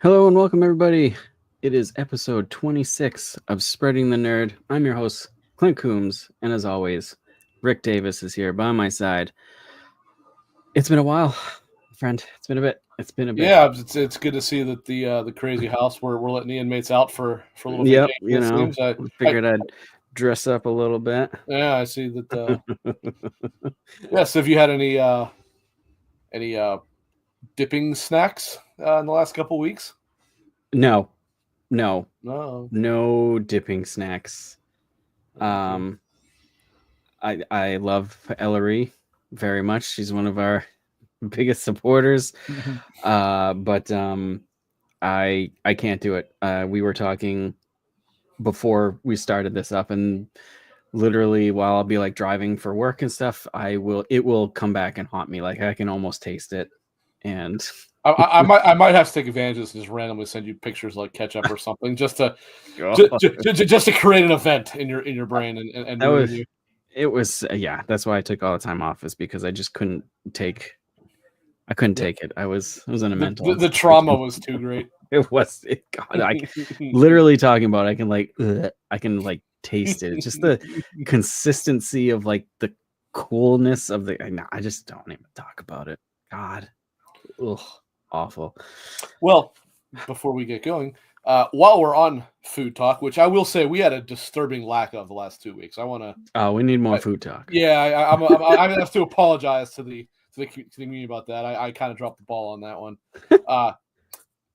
Hello and welcome, everybody. It is episode 26 of Spreading the Nerd. I'm your host, Clint Coombs, and as always, Rick Davis is here by my side. It's been a while, friend. It's been a bit. Yeah, it's good to see that the crazy house we're letting the inmates out for a little Yep, vacation. It seems. I figured I'd dress up a little bit. yeah, I see that. Yes, have you had any dipping snacks in the last couple weeks? No, no, No. no dipping snacks. Okay. I love Ellery very much. She's one of our biggest supporters. But I can't do it. We were talking before we started this up, and literally while I'll be like driving for work and stuff, it will come back and haunt me. Like I can almost taste it. And I might have to take advantage of this and just randomly send you pictures like ketchup or something just to just to create an event in your brain and that ruin was you. it was yeah, that's why I took all the time off, is because I just couldn't take it. I was in a mental The institution. trauma was too great. God, I literally talking about it, I can taste it. It's just the consistency of like the coolness of the I just don't even talk about it. God. Ugh, awful. Well, before we get going, while we're on food talk, which I will say we had a disturbing lack of the last 2 weeks, I want to. Oh, we need more food talk. Yeah, I have to apologize to the community about that. I kind of dropped the ball on that one.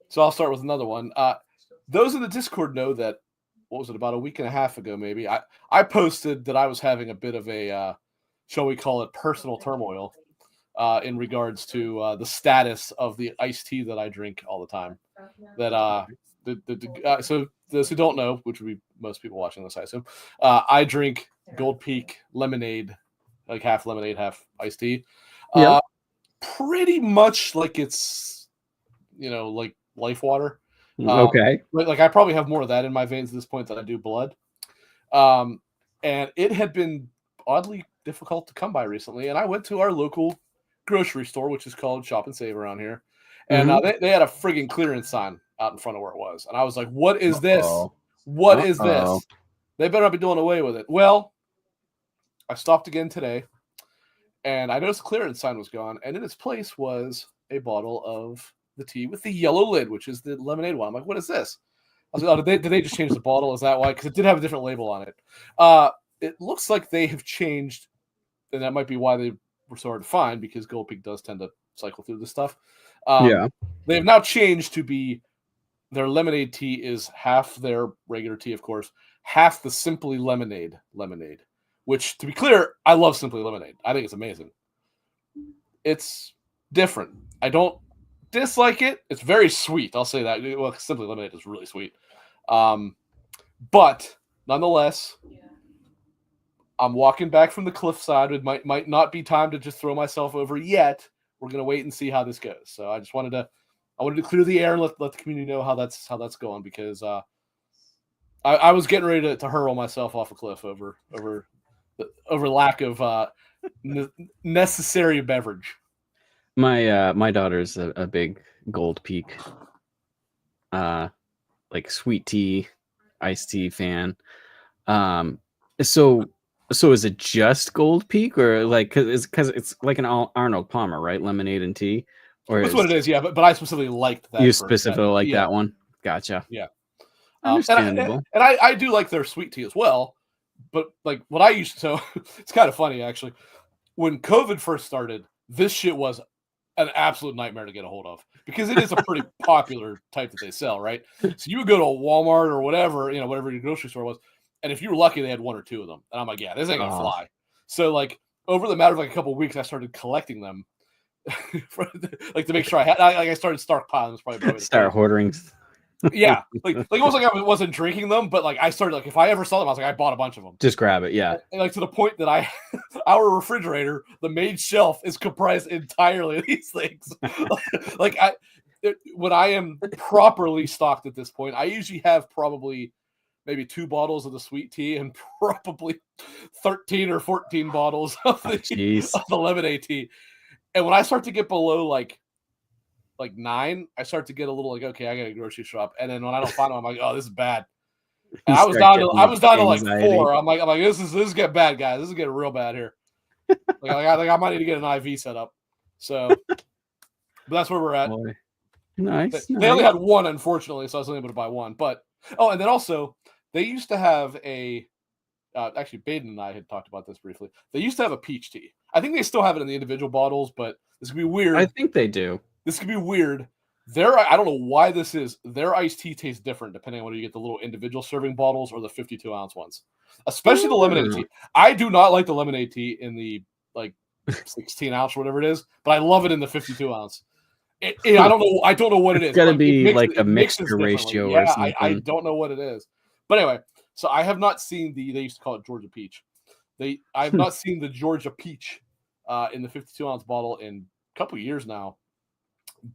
So I'll start with another one. Those in the Discord know that, what was it, about a week and a half ago, maybe I posted that I was having a bit of a shall we call it personal turmoil in regards to the status of the iced tea that I drink all the time. That so those who don't know, which would be most people watching this, I assume, I drink Gold Peak lemonade, like half lemonade, half iced tea. Yep. Pretty much like it's like life water. Okay. Like I probably have more of that in my veins at this point than I do blood. And it had been oddly difficult to come by recently, and I went to our local grocery store, which is called Shop and Save around here, and they had a friggin' clearance sign out in front of where it was, and I was like, "What is this? What is this? They better not be doing away with it." Well, I stopped again today, and I noticed the clearance sign was gone, and in its place was a bottle of the tea with the yellow lid, which is the lemonade one. I'm like, "What is this?" I was like, "Oh, did they just change the bottle? Is that why?" Because it did have a different label on it. It looks like they have changed, and that might be why they were so hard to find, because Gold Peak does tend to cycle through this stuff. Yeah. They have now changed to be their lemonade tea is half their regular tea, of course, half the Simply Lemonade, which, to be clear, I love Simply Lemonade. I think it's amazing. It's different. I don't dislike it. It's very sweet. I'll say that. Well, Simply Lemonade is really sweet. But nonetheless, I'm walking back from the cliffside. It might not be time to just throw myself over yet. We're gonna wait and see how this goes. So I wanted to clear the air and let the community know how that's going, because I was getting ready to hurl myself off a cliff over lack of necessary beverage. My daughter's a big Gold Peak like sweet tea, iced tea fan. So is it just Gold Peak, or like because it's like an Arnold Palmer, right? Lemonade and tea, or That's what it is, yeah. But I specifically liked that. You specifically like yeah, that one? Gotcha. yeah. Understandable. And I do like their sweet tea as well. But like what I used to, so it's kind of funny actually. When COVID first started, this shit was an absolute nightmare to get a hold of, because it is a pretty popular type that they sell, right? So you would go to a Walmart or whatever, whatever your grocery store was, and if you were lucky, they had one or two of them. And I'm like, yeah, this ain't gonna fly. So like over the matter of like a couple of weeks, I started collecting them, like to make sure I had. I started stockpiling. Probably start hoarding. Yeah, like it was like I wasn't drinking them, but like I started, like if I ever saw them, I was like, I bought a bunch of them. Just grab it, yeah. And like to the point that our refrigerator, the main shelf, is comprised entirely of these things. When I am properly stocked at this point, I usually have probably maybe 2 bottles of the sweet tea and probably 13 or 14 bottles of the lemonade tea. And when I start to get below like like 9, I start to get a little like, okay, I got to grocery shop, and then when I don't find them, I'm like, oh, this is bad. And You I was start down to getting like anxiety. 4. I'm like, this is getting bad, guys. This is getting real bad here. Like I might need to get an IV set up. So, but that's where we're at. Boy. Nice. They only had 1, unfortunately, so I was only able to buy 1. But and then also they used to have a. Actually, Baden and I had talked about this briefly. They used to have a peach tea. I think they still have it in the individual bottles, but this could be weird. I think they do. This could be weird. I don't know why this is. Their iced tea tastes different depending on whether you get the little individual serving bottles or the 52-ounce ones. Especially the lemonade tea. I do not like the lemonade tea in the like 16-ounce or whatever it is, but I love it in the 52-ounce. I don't know. I don't know what it is. It's got to be like a mixture ratio or something. I don't know what it is. But anyway, so I have not seen they used to call it Georgia Peach. I have not seen the Georgia Peach in the 52-ounce bottle in a couple years now.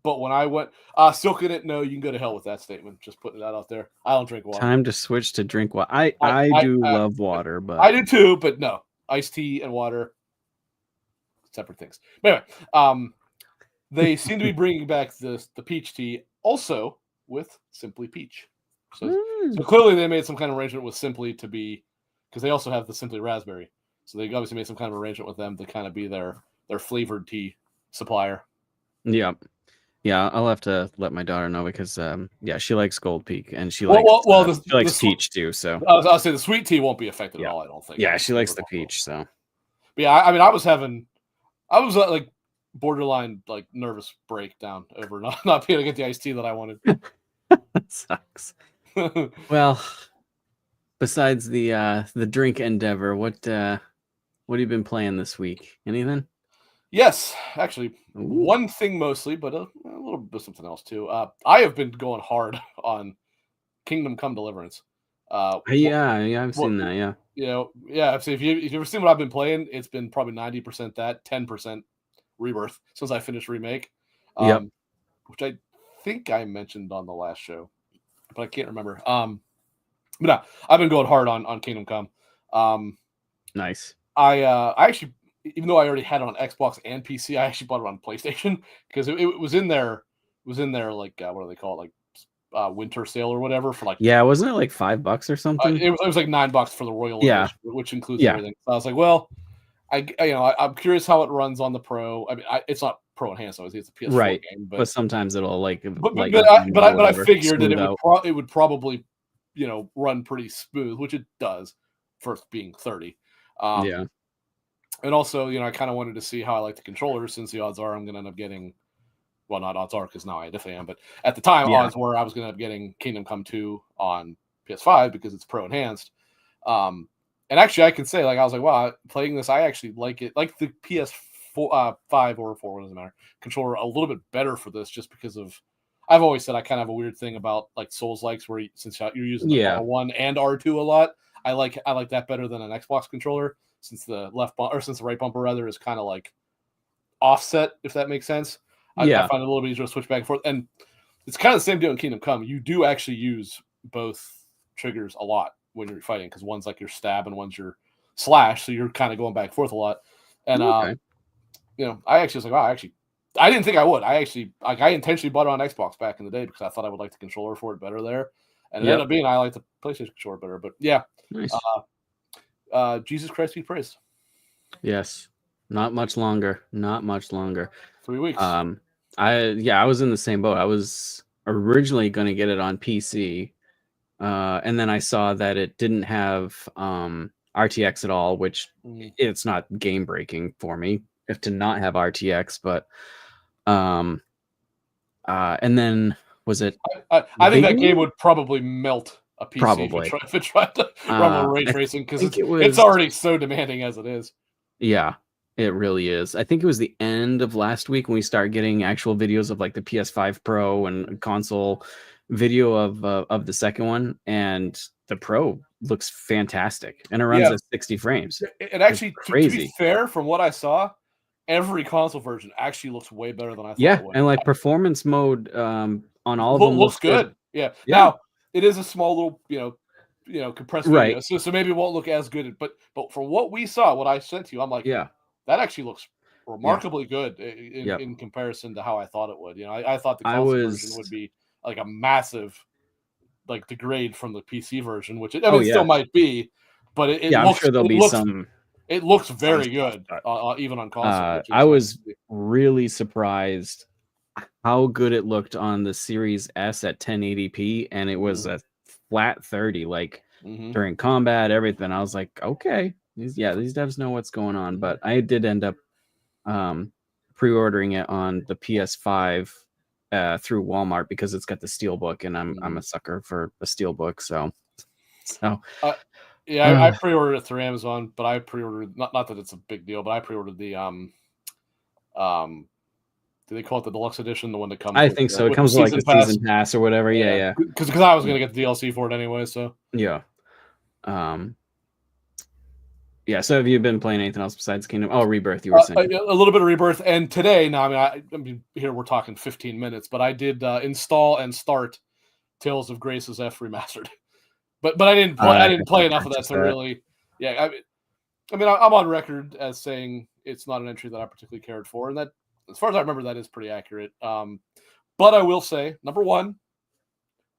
But when I went, Silking it, no, you can go to hell with that statement. Just putting that out there. I don't drink water. Time to switch to drink water. I do love water, but I do too. But no, iced tea and water, separate things. But anyway, they seem to be bringing back the peach tea also with Simply Peach. So clearly they made some kind of arrangement with Simply to be, because they also have the Simply Raspberry. So they obviously made some kind of arrangement with them to kind of be their flavored tea supplier. Yeah. Yeah, I'll have to let my daughter know because she likes Gold Peak and she likes she likes peach too. So I'll say the sweet tea won't be affected at all. I don't think. Yeah, she likes the peach. So, but yeah, I mean, I was like borderline like nervous breakdown over not being able to get the iced tea that I wanted. That sucks. Well, besides the drink endeavor, what have you been playing this week? Anything? Yes, actually, one thing mostly, but a little bit of something else too. I have been going hard on Kingdom Come Deliverance. I've seen that. Yeah. So if you've ever seen what I've been playing, it's been probably 90% that, 10% Rebirth since I finished Remake. Which I think I mentioned on the last show, but I can't remember. But no, I've been going hard on Kingdom Come. Nice. I actually, even though I already had it on Xbox and PC, I actually bought it on PlayStation because it was in there. Like what do they call it? Like winter sale or whatever for like. Yeah, wasn't it like $5 or something? It was like $9 for the Royal Edition, which includes everything. So I was like, well, I'm curious how it runs on the Pro. I mean, it's not Pro Enhanced, obviously, it's a PS4 game, but sometimes it'll like. But I figured that it would probably, run pretty smooth, which it does, for being 30. And also, I kind of wanted to see how I like the controller, since the odds are I'm going to end up getting, well, not odds are because now I definitely am, but at the time, odds were I was going to end up getting Kingdom Come 2 on PS5 because it's Pro Enhanced. And actually, I can say, like, I was like, wow, playing this, I actually like it, like the PS4, 5 or 4, what doesn't matter, controller a little bit better for this, just because of, I've always said I kind of have a weird thing about like Souls-likes where since you're using the R1 and R2 a lot, I like that better than an Xbox controller, since the right bumper rather is kind of like offset, if that makes sense. I find it a little bit easier to switch back and forth, and it's kind of the same deal in Kingdom Come. You do actually use both triggers a lot when you're fighting, because one's like your stab and one's your slash, so you're kind of going back and forth a lot. And I actually was like, wow, I didn't think I would. I intentionally bought it on Xbox back in the day because I thought I would like the controller for it better there, and it ended up being I like the PlayStation controller better. But yeah, nice. Jesus Christ be praised. Yes, not much longer. 3 weeks. I was in the same boat. I was originally going to get it on PC, and then I saw that it didn't have RTX at all, which it's not game breaking for me if to not have RTX, but and then was it? I think that game would probably melt a PC if it tried to run ray tracing, because it's already so demanding as it is. Yeah, it really is. I think it was the end of last week when we started getting actual videos of like the PS5 Pro and console video of the second one, and the Pro looks fantastic and it runs at 60 frames. It actually, to be fair, from what I saw, every console version actually looks way better than I thought it would. And like performance mode on all of them looks good. Yeah. Now it is a small little, compressed video, so maybe it won't look as good. But from what we saw, what I sent you, I'm like, that actually looks remarkably good in, Yep. in comparison to how I thought it would. You know, I thought the I console version was. would be like a massive like degrade from the PC version, which it, I Oh mean, it still yeah, might be, but it yeah. I'm looks sure there'll be some it looks some very stuff, good but even on console, which I was nice to was see. really surprised how good it looked on the Series S at 1080p, and it was Mhm. a flat 30. Like Mhm. during combat, everything. I was like, okay, these devs know what's going on. But I did end up um, pre-ordering it on the PS5 through Walmart because it's got the Steelbook, and I'm a sucker for the Steelbook. So Uh, yeah, I pre-ordered it through Amazon, but I pre-ordered not that it's a big deal, but I pre-ordered the do they call it the deluxe edition, the one that comes I think so. It with the comes with like season the pass? season pass or whatever. Yeah, Yeah, yeah, because I was yeah. gonna get the DLC for it anyway. So Yeah. Um, yeah. So have you been playing anything else besides Kingdom? Oh, Rebirth, you were saying. a little bit of Rebirth, and today, now I mean, here we're talking 15 minutes, but I did install and start Tales of Grace's F remastered, but I didn't play enough of that to really, yeah. I mean, I'm on record as saying it's not an entry that I particularly cared for, and that, as far as I remember, that is pretty accurate. But I will say, number one,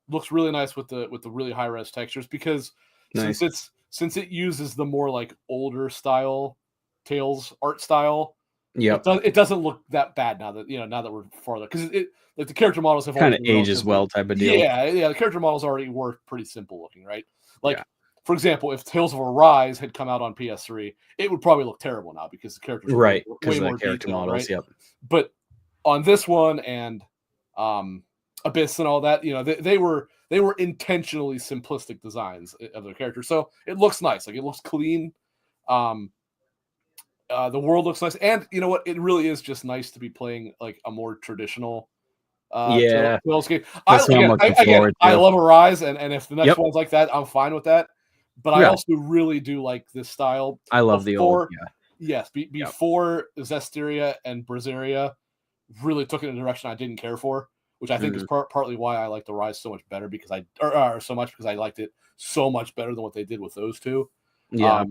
looks really nice with the really high res textures, because Nice. since it uses the more like older style Tales art style, Yep. it doesn't look that bad now that we're farther, because it like the character models have Kind always of been ages well type of deal. yeah, the character models already were pretty simple looking, right? Like, Yeah. for example, if Tales of Arise had come out on PS3, it would probably look terrible now because the characters are Right, way because of the more character detailed, models. right? Yep. But on this one and Abyss and all that, they were intentionally simplistic designs of their characters, so it looks nice. Like, it looks clean. Um, the world looks nice, and you know what? It really is just nice to be playing like a more traditional Yeah. Tales game. That's what I'm looking forward I to. love Arise, and if the next Yep. one's like that, I'm fine with that. But I Yeah. also really do like this style. I love the old. Before, Yeah. yes, before Zestiria and Braziria really took it in a direction I didn't care for, which I think is partly why I like the Rise so much better, because so much because I liked it so much better than what they did with those two. Yeah.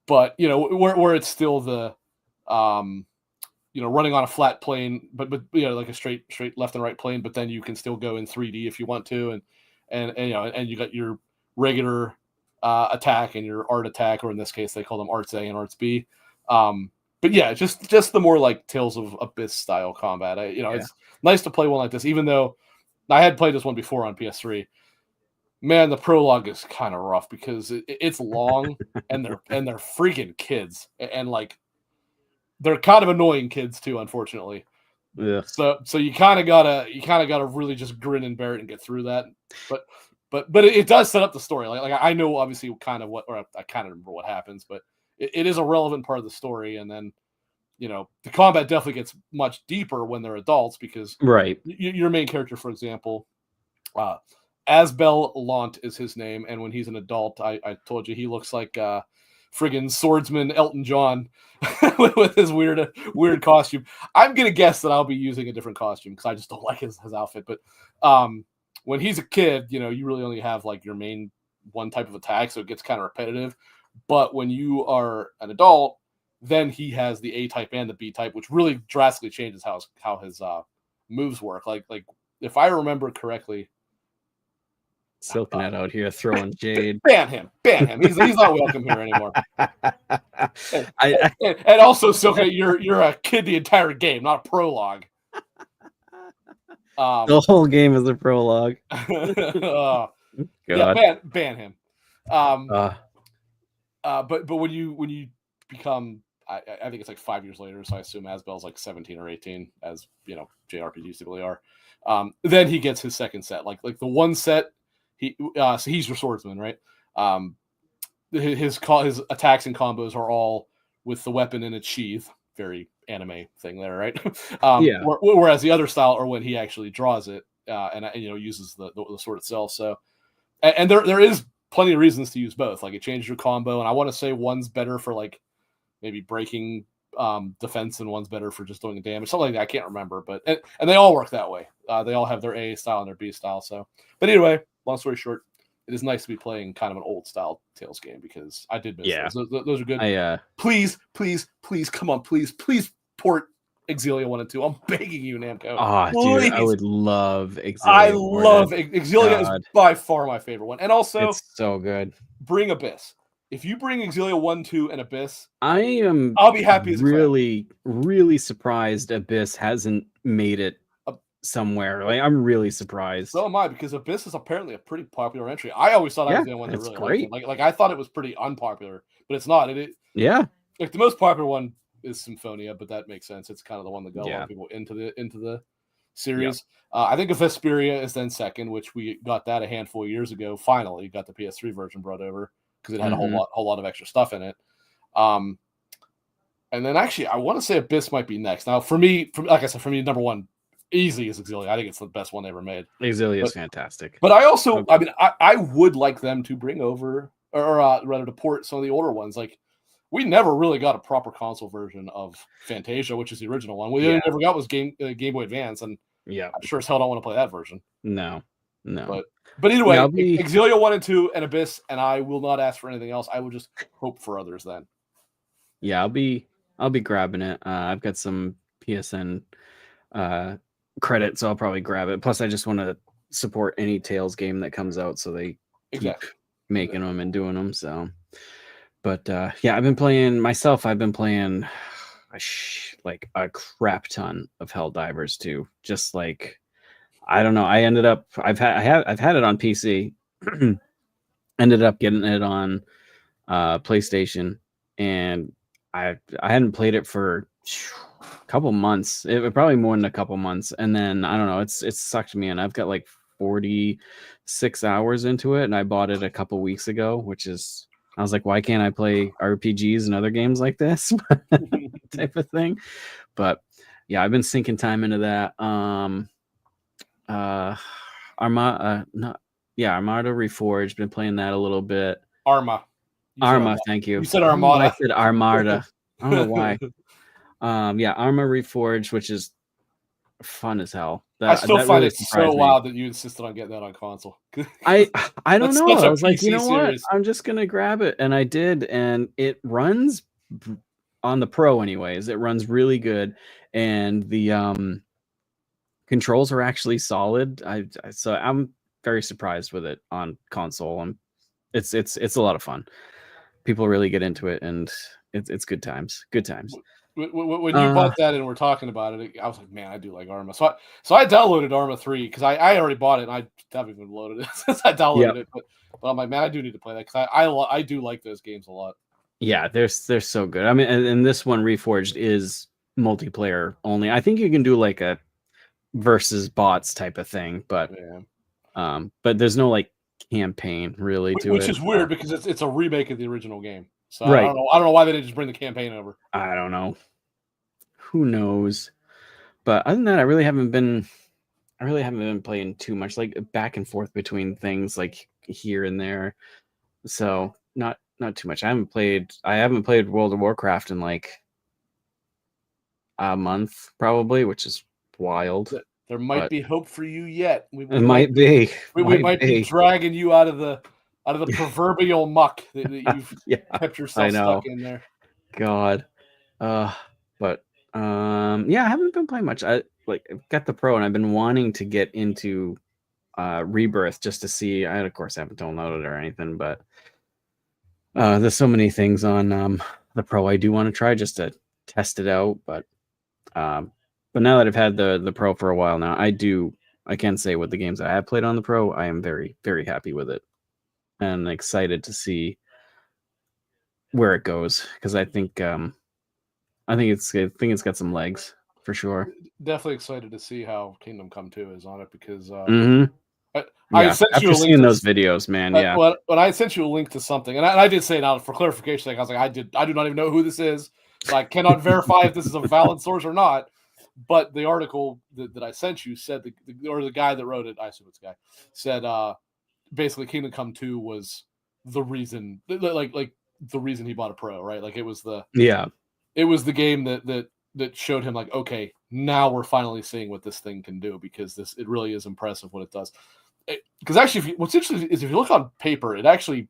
But where it's still the running on a flat plane, but like a straight left and right plane, but then you can still go in 3D if you want to, and you got your regular attack and your art attack, or in this case they call them Arts A and Arts B. But yeah, just the more like Tales of Abyss style combat. It's nice to play one like this, even though I had played this one before on PS3. Man, the prologue is kind of rough because it's long and they're freaking kids, and like they're kind of annoying kids too, unfortunately. Yeah. So you kind of gotta really just grin and bear it and get through that. But it does set up the story. Like I know obviously kind of I kind of remember what happens, but it is a relevant part of the story. And then the combat definitely gets much deeper when they're adults, because Right. Your main character, for example, Asbel Lant is his name, and when he's an adult, I told you he looks like friggin' swordsman Elton John with his weird costume. I'm gonna guess that I'll be using a different costume because I just don't like his outfit. But when he's a kid, you really only have like your main one type of attack, so it gets kind of repetitive. But when you are an adult, then he has the A type and the B type, which really drastically changes how his moves work. Like if I remember correctly. Silknet out here throwing jade. Ban him. He's not welcome here anymore. And Also, Silknet, you're a kid the entire game, not a prologue. The whole game is a prologue. God. Yeah, ban him. But when you become, I think it's like 5 years later, so I assume Asbel's like 17 or 18, as JRPGs typically are. Then he gets his second set, like the one set. So he's your swordsman, right? His attacks and combos are all with the weapon in its sheath. Very anime thing there, right? Yeah. Whereas the other style are when he actually draws it and uses the sword itself. So, and there is plenty of reasons to use both. Like, it changes your combo, and I want to say one's better for like maybe breaking defense, and one's better for just doing damage. Something like that. I can't remember, but and they all work that way. They all have their A style and their B style. So, but anyway. Long story short, it is nice to be playing kind of an old style Tales game because I did miss Yeah. those. Those are good. I Please, come on, please port Exilia 1 and 2. I'm begging you, Namco. dude, I Please. would love Exilia. I love Exilia is by far my favorite one. And also, it's so good. Bring Abyss. If you bring Exilia 1, 2, and Abyss, I'll be happy as a really surprised Abyss hasn't made it somewhere. Like, I'm really surprised. So am I, because Abyss is apparently a pretty popular entry. I always thought I was the only one that really liked it. Like I thought it was pretty unpopular, but it's not. Yeah. Like the most popular one is Symphonia, but that makes sense. It's kind of the one that got a lot of people into the series. Yeah. I think Vesperia is then second, which we got that a handful of years ago. Finally, got the PS3 version brought over because it had a whole lot of extra stuff in it. And then actually, I want to say Abyss might be next. Now, for me, like I said, number one easily is Exilia. I think it's the best one they ever made. Exilia is fantastic. But I also, I mean, I would like them to bring over, or rather to port some of the older ones. Like, we never really got a proper console version of Fantasia, which is the original one. We never got was Game Boy Advance, and I'm sure as hell don't want to play that version. No. But either way, Exilia 1 and 2 and Abyss, and I will not ask for anything else. I will just hope for others then. Yeah, I'll be grabbing it. I've got some PSN credit, so I'll probably grab it. Plus, I just want to support any Tales game that comes out, so they keep making them and doing them. So, but yeah, I've been playing like a crap ton of Helldivers too. Just like, I don't know. I ended up I've had it on PC. Ended up getting it on PlayStation, and I hadn't played it for a couple months. It probably more than a couple months, and then I don't know. It's sucked me in. I've got like 46 hours into it, and I bought it a couple weeks ago, which is, I was like, why can't I play RPGs and other games like this type of thing? But yeah, I've been sinking time into that. Armada Reforged. Been playing that a little bit. Arma, thank you. You said Armada. I said Armada. I don't know why. Arma Reforged, which is fun as hell. I still find it so wild that you insisted on getting that on console. I don't know. I was like, you know what? I'm just gonna grab it, and I did, and it runs on the Pro anyways. It runs really good, and the controls are actually solid. So I'm very surprised with it on console, and it's a lot of fun. People really get into it, and it's good times. Good times. When you bought that and we're talking about it, I was like, man, I do like Arma. So I downloaded Arma 3 because I already bought it, and I haven't even loaded it since I downloaded it. But I'm like, man, I do need to play that because I do like those games a lot. Yeah, they're so good. I mean, and this one, Reforged, is multiplayer only. I think you can do like a versus bots type of thing, but there's no like campaign really to it, which is weird because it's a remake of the original game. So right. I don't know why they didn't just bring the campaign over. I don't know. Who knows? But other than that, I really haven't been playing too much, like back and forth between things like here and there. So not too much. I haven't played World of Warcraft in like a month probably, which is wild. There might be hope for you yet. We might be dragging you out of the proverbial muck that you've kept yourself stuck in there. God. But I haven't been playing much. I got the Pro, and I've been wanting to get into Rebirth just to see. I of course haven't downloaded it or anything, but there's so many things on the Pro I do want to try just to test it out. But now that I've had the Pro for a while now, I can say with the games I have played on the Pro, I am very, very happy with it, and excited to see where it goes, because I think it's got some legs for sure. Definitely excited to see how Kingdom Come 2 is on it, because I sent you a link seeing those videos, man. When I sent you a link to something, and I did say now for clarification, I was like, I do not even know who this is, so I cannot verify if this is a valid source or not. But the article that I sent you said the guy that wrote it, I assume it's a guy, said basically Kingdom Come 2 was the reason, like the reason he bought a Pro, right? Like it was the game that showed him like, okay, now we're finally seeing what this thing can do, because it really is impressive what it does. because actually, what's interesting is if you look on paper, it actually,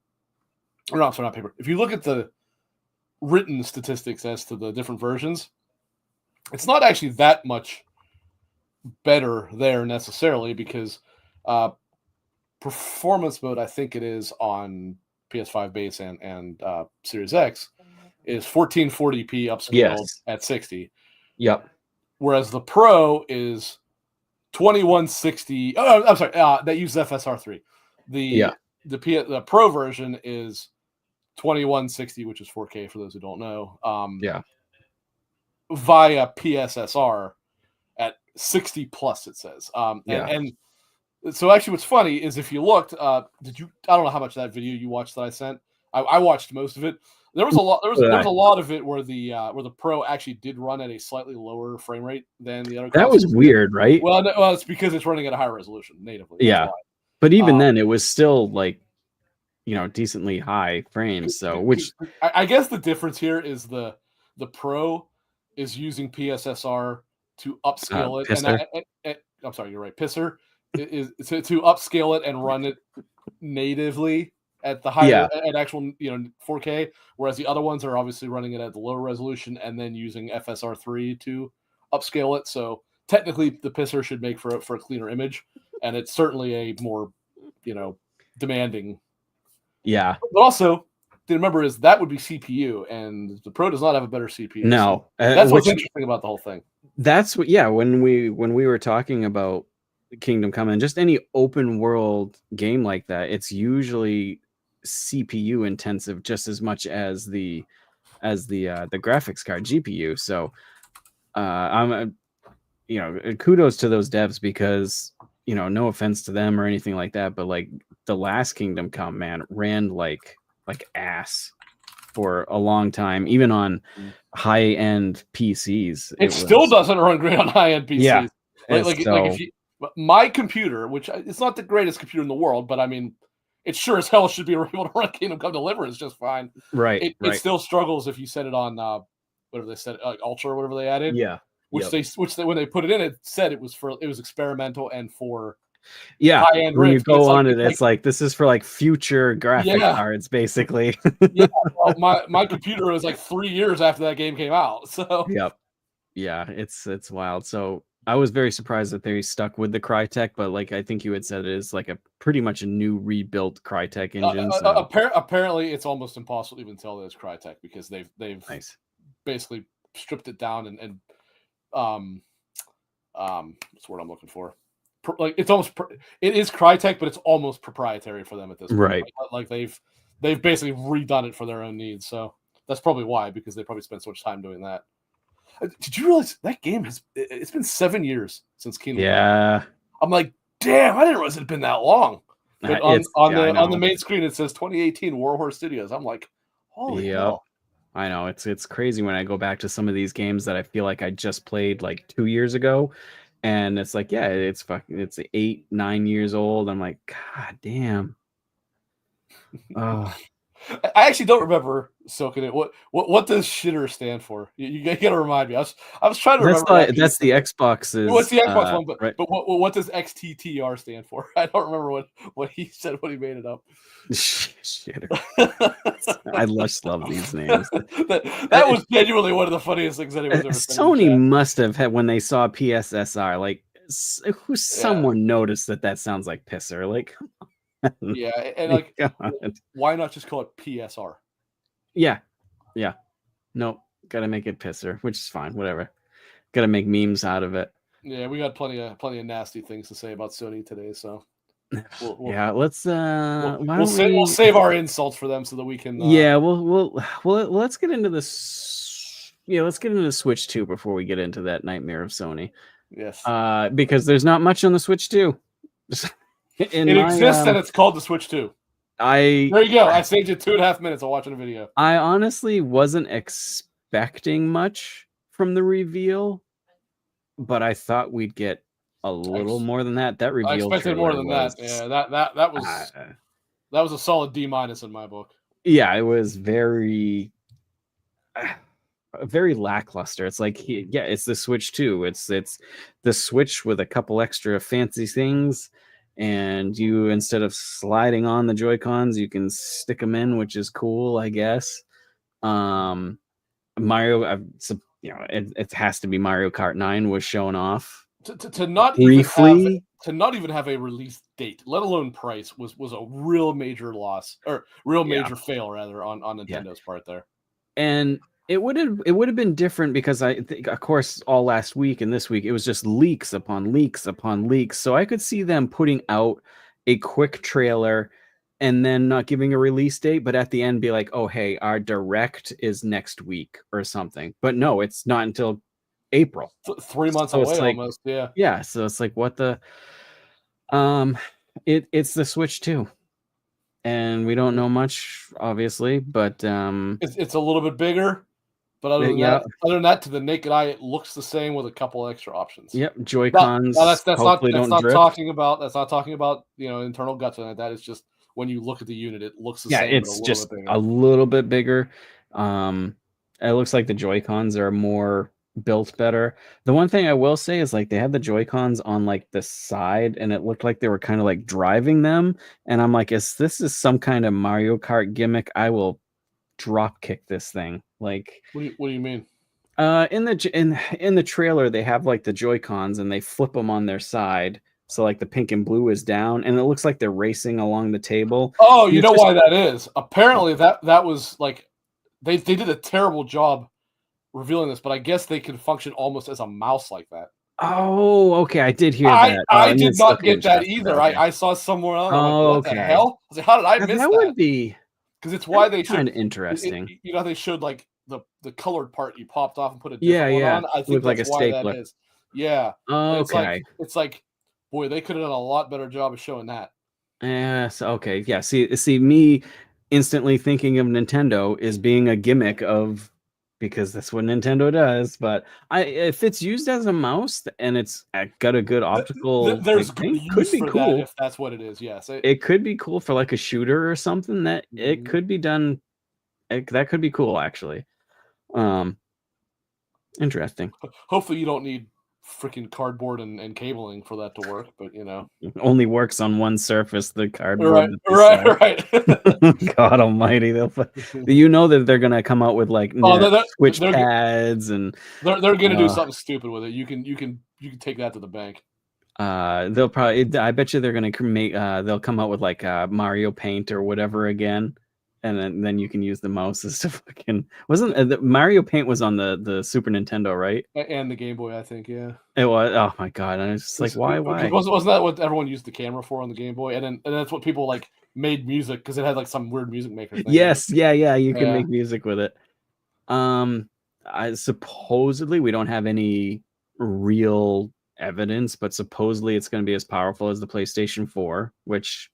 or not, sorry, not paper. If you look at the written statistics as to the different versions, it's not actually that much better there necessarily because performance mode, I think it is on PS5 base and Series X, is 1440p upscaled at 60. Yep. Whereas the Pro is 2160. Oh, I'm sorry. That uses FSR3. The Pro version is 2160, which is 4K for those who don't know. Via PSSR at 60 plus, it says. And so actually, what's funny is if you looked, I don't know how much of that video you watched that I sent. I watched most of it. There was a lot. There was a lot of it where the Pro actually did run at a slightly lower frame rate than the other. That was weird, right? Well, it's because it's running at a higher resolution natively. Yeah, but even then, it was still like, decently high frames. So, which I guess the difference here is the Pro is using PSSR to upscale it, and I'm sorry, you're right, Pisser is to upscale it and run it natively at the higher at actual 4K, whereas the other ones are obviously running it at the lower resolution and then using FSR3 to upscale it. So technically, the Pisser should make for a cleaner image, and it's certainly a more demanding. Yeah, but also to remember is that would be CPU, and the Pro does not have a better CPU. No, so that's what's interesting about the whole thing. That's what. Yeah, when we were talking about Kingdom Come and just any open world game like that, it's usually CPU intensive just as much as the graphics card GPU. So I'm kudos to those devs because no offense to them or anything like that, but like the last Kingdom Come, man, ran like ass for a long time, even on high end PCs. It still doesn't run great on high end PCs. Yeah, like if you, my computer, which it's not the greatest computer in the world, but I mean, it sure as hell should be able to run Kingdom Come Deliverance just fine. Right. It still struggles if you set it on whatever they said, Ultra or whatever they added. Yeah. Which they when they put it in, it said it was experimental and for high-end when you go on it's like this is for like future graphic cards basically. Well, my computer was like 3 years after that game came out, so it's wild. So I was very surprised that they stuck with the Crytek, but like I think you had said, it is like a pretty much a new rebuilt Crytek engine. Apparently it's almost impossible to even tell that it's Crytek because they've basically stripped it down and what's the word I'm looking for? Like it's almost it is Crytek, but it's almost proprietary for them at this point. Right. Like they've basically redone it for their own needs. So that's probably why, because they probably spent so much time doing that. Did you realize that game it's been 7 years since Kingdom Come? I'm like, damn, I didn't realize it had been that long. But on the main screen it says 2018 Warhorse Studios. I'm like, holy hell. I know it's crazy when I go back to some of these games that I feel like I just played like 2 years ago, and it's like, it's 8-9 years old. I'm like, god damn. I actually don't remember soaking it. What does shitter stand for? You gotta remind me. I was trying to remember. That's the Xbox's. What's the Xbox one? But right. but what does XTTR stand for? I don't remember what he said when he made it up. Shitter. I just love these names. that was genuinely one of the funniest things anyone's ever said. Sony must have had when they saw PSSR, like someone noticed that sounds like Pisser. Like, yeah, and like, why not just call it PSR? Yeah. No, gotta make it Pisser, which is fine. Whatever. Gotta make memes out of it. Yeah, we got plenty of nasty things to say about Sony today, so let's we'll save our insults for them so that we can. Let's get into this. Yeah, let's get into the Switch 2 before we get into that nightmare of Sony. Yes. Because there's not much on the Switch 2. It exists and it's called the Switch 2. There you go. I saved you 2.5 minutes of watching a video. I honestly wasn't expecting much from the reveal, but I thought we'd get a little more than that. That reveal, I expected more than that. Yeah, that was a solid D- in my book. Yeah, it was very lackluster. It's like, it's the Switch 2. It's the Switch with a couple extra fancy things, and you, instead of sliding on the Joy-Cons, you can stick them in, which is cool, I guess. Mario, it has to be Mario Kart 9 was shown off To not briefly. even have a release date, let alone price, was a real major loss, or real major fail rather, on Nintendo's part there. And it would have been different because I think, of course, all last week and this week it was just leaks upon leaks upon leaks. So I could see them putting out a quick trailer and then not giving a release date, but at the end be like, "Oh, hey, our direct is next week" or something. But no, it's not until April. 3 months So away, it's like, almost. Yeah. yeah. So it's like, what the it's the Switch 2. And we don't know much, obviously, but It's a little bit bigger, but other than that, to the naked eye, it looks the same with a couple extra options. Yep, Joy-Cons. That's hopefully not don't drift. talking about internal guts and that. It's just when you look at the unit, it looks the same. It's just a little bit bigger. It looks like the Joy-Cons are more built better. The one thing I will say is, like, they had the Joy-Cons on like the side, and it looked like they were kind of like driving them. And I'm like, this is some kind of Mario Kart gimmick, I will drop kick this thing. Like, what do you mean? In the trailer, they have like the Joy-Cons and they flip them on their side. So like the pink and blue is down, and it looks like they're racing along the table. Oh, you know why that is? Apparently that was like they did a terrible job revealing this, but I guess they can function almost as a mouse like that. Oh, okay. I did hear that. I did not get that either. I saw somewhere else. What the hell? I was like, how did I miss that? That would be, because it's why they kind of interesting. you know, they showed like the colored part you popped off and put a different one on. I think that's why that is. Yeah. Okay. It's like, boy, they could have done a lot better job of showing that. Yes. Okay. Yeah. See, me instantly thinking of Nintendo is being a gimmick of, because that's what Nintendo does. But if it's used as a mouse and it's got a good optical, there's thing, use could be for cool. that if that's what it is. Yes, it could be cool for like a shooter or something. That it could be done. That could be cool, actually. Interesting. Hopefully, you don't need freaking cardboard and cabling for that to work, but you know, it only works on one surface, the cardboard. Right. God almighty, you know that they're gonna come out with like Switch pads, and they're gonna do something stupid with it. You can take that to the bank. They'll probably, I bet you they're gonna make they'll come out with like Mario Paint or whatever again. And then you can use the mouses to fucking, wasn't the Mario Paint was on the Super Nintendo, right? And the Game Boy, I think, yeah. It was. Oh my god! I was just like, why? Wasn't that what everyone used the camera for on the Game Boy? And that's what people like made music, because it had like some weird music maker thing. Yes, yeah. You can make music with it. I supposedly, we don't have any real evidence, but supposedly it's going to be as powerful as the PlayStation 4, which,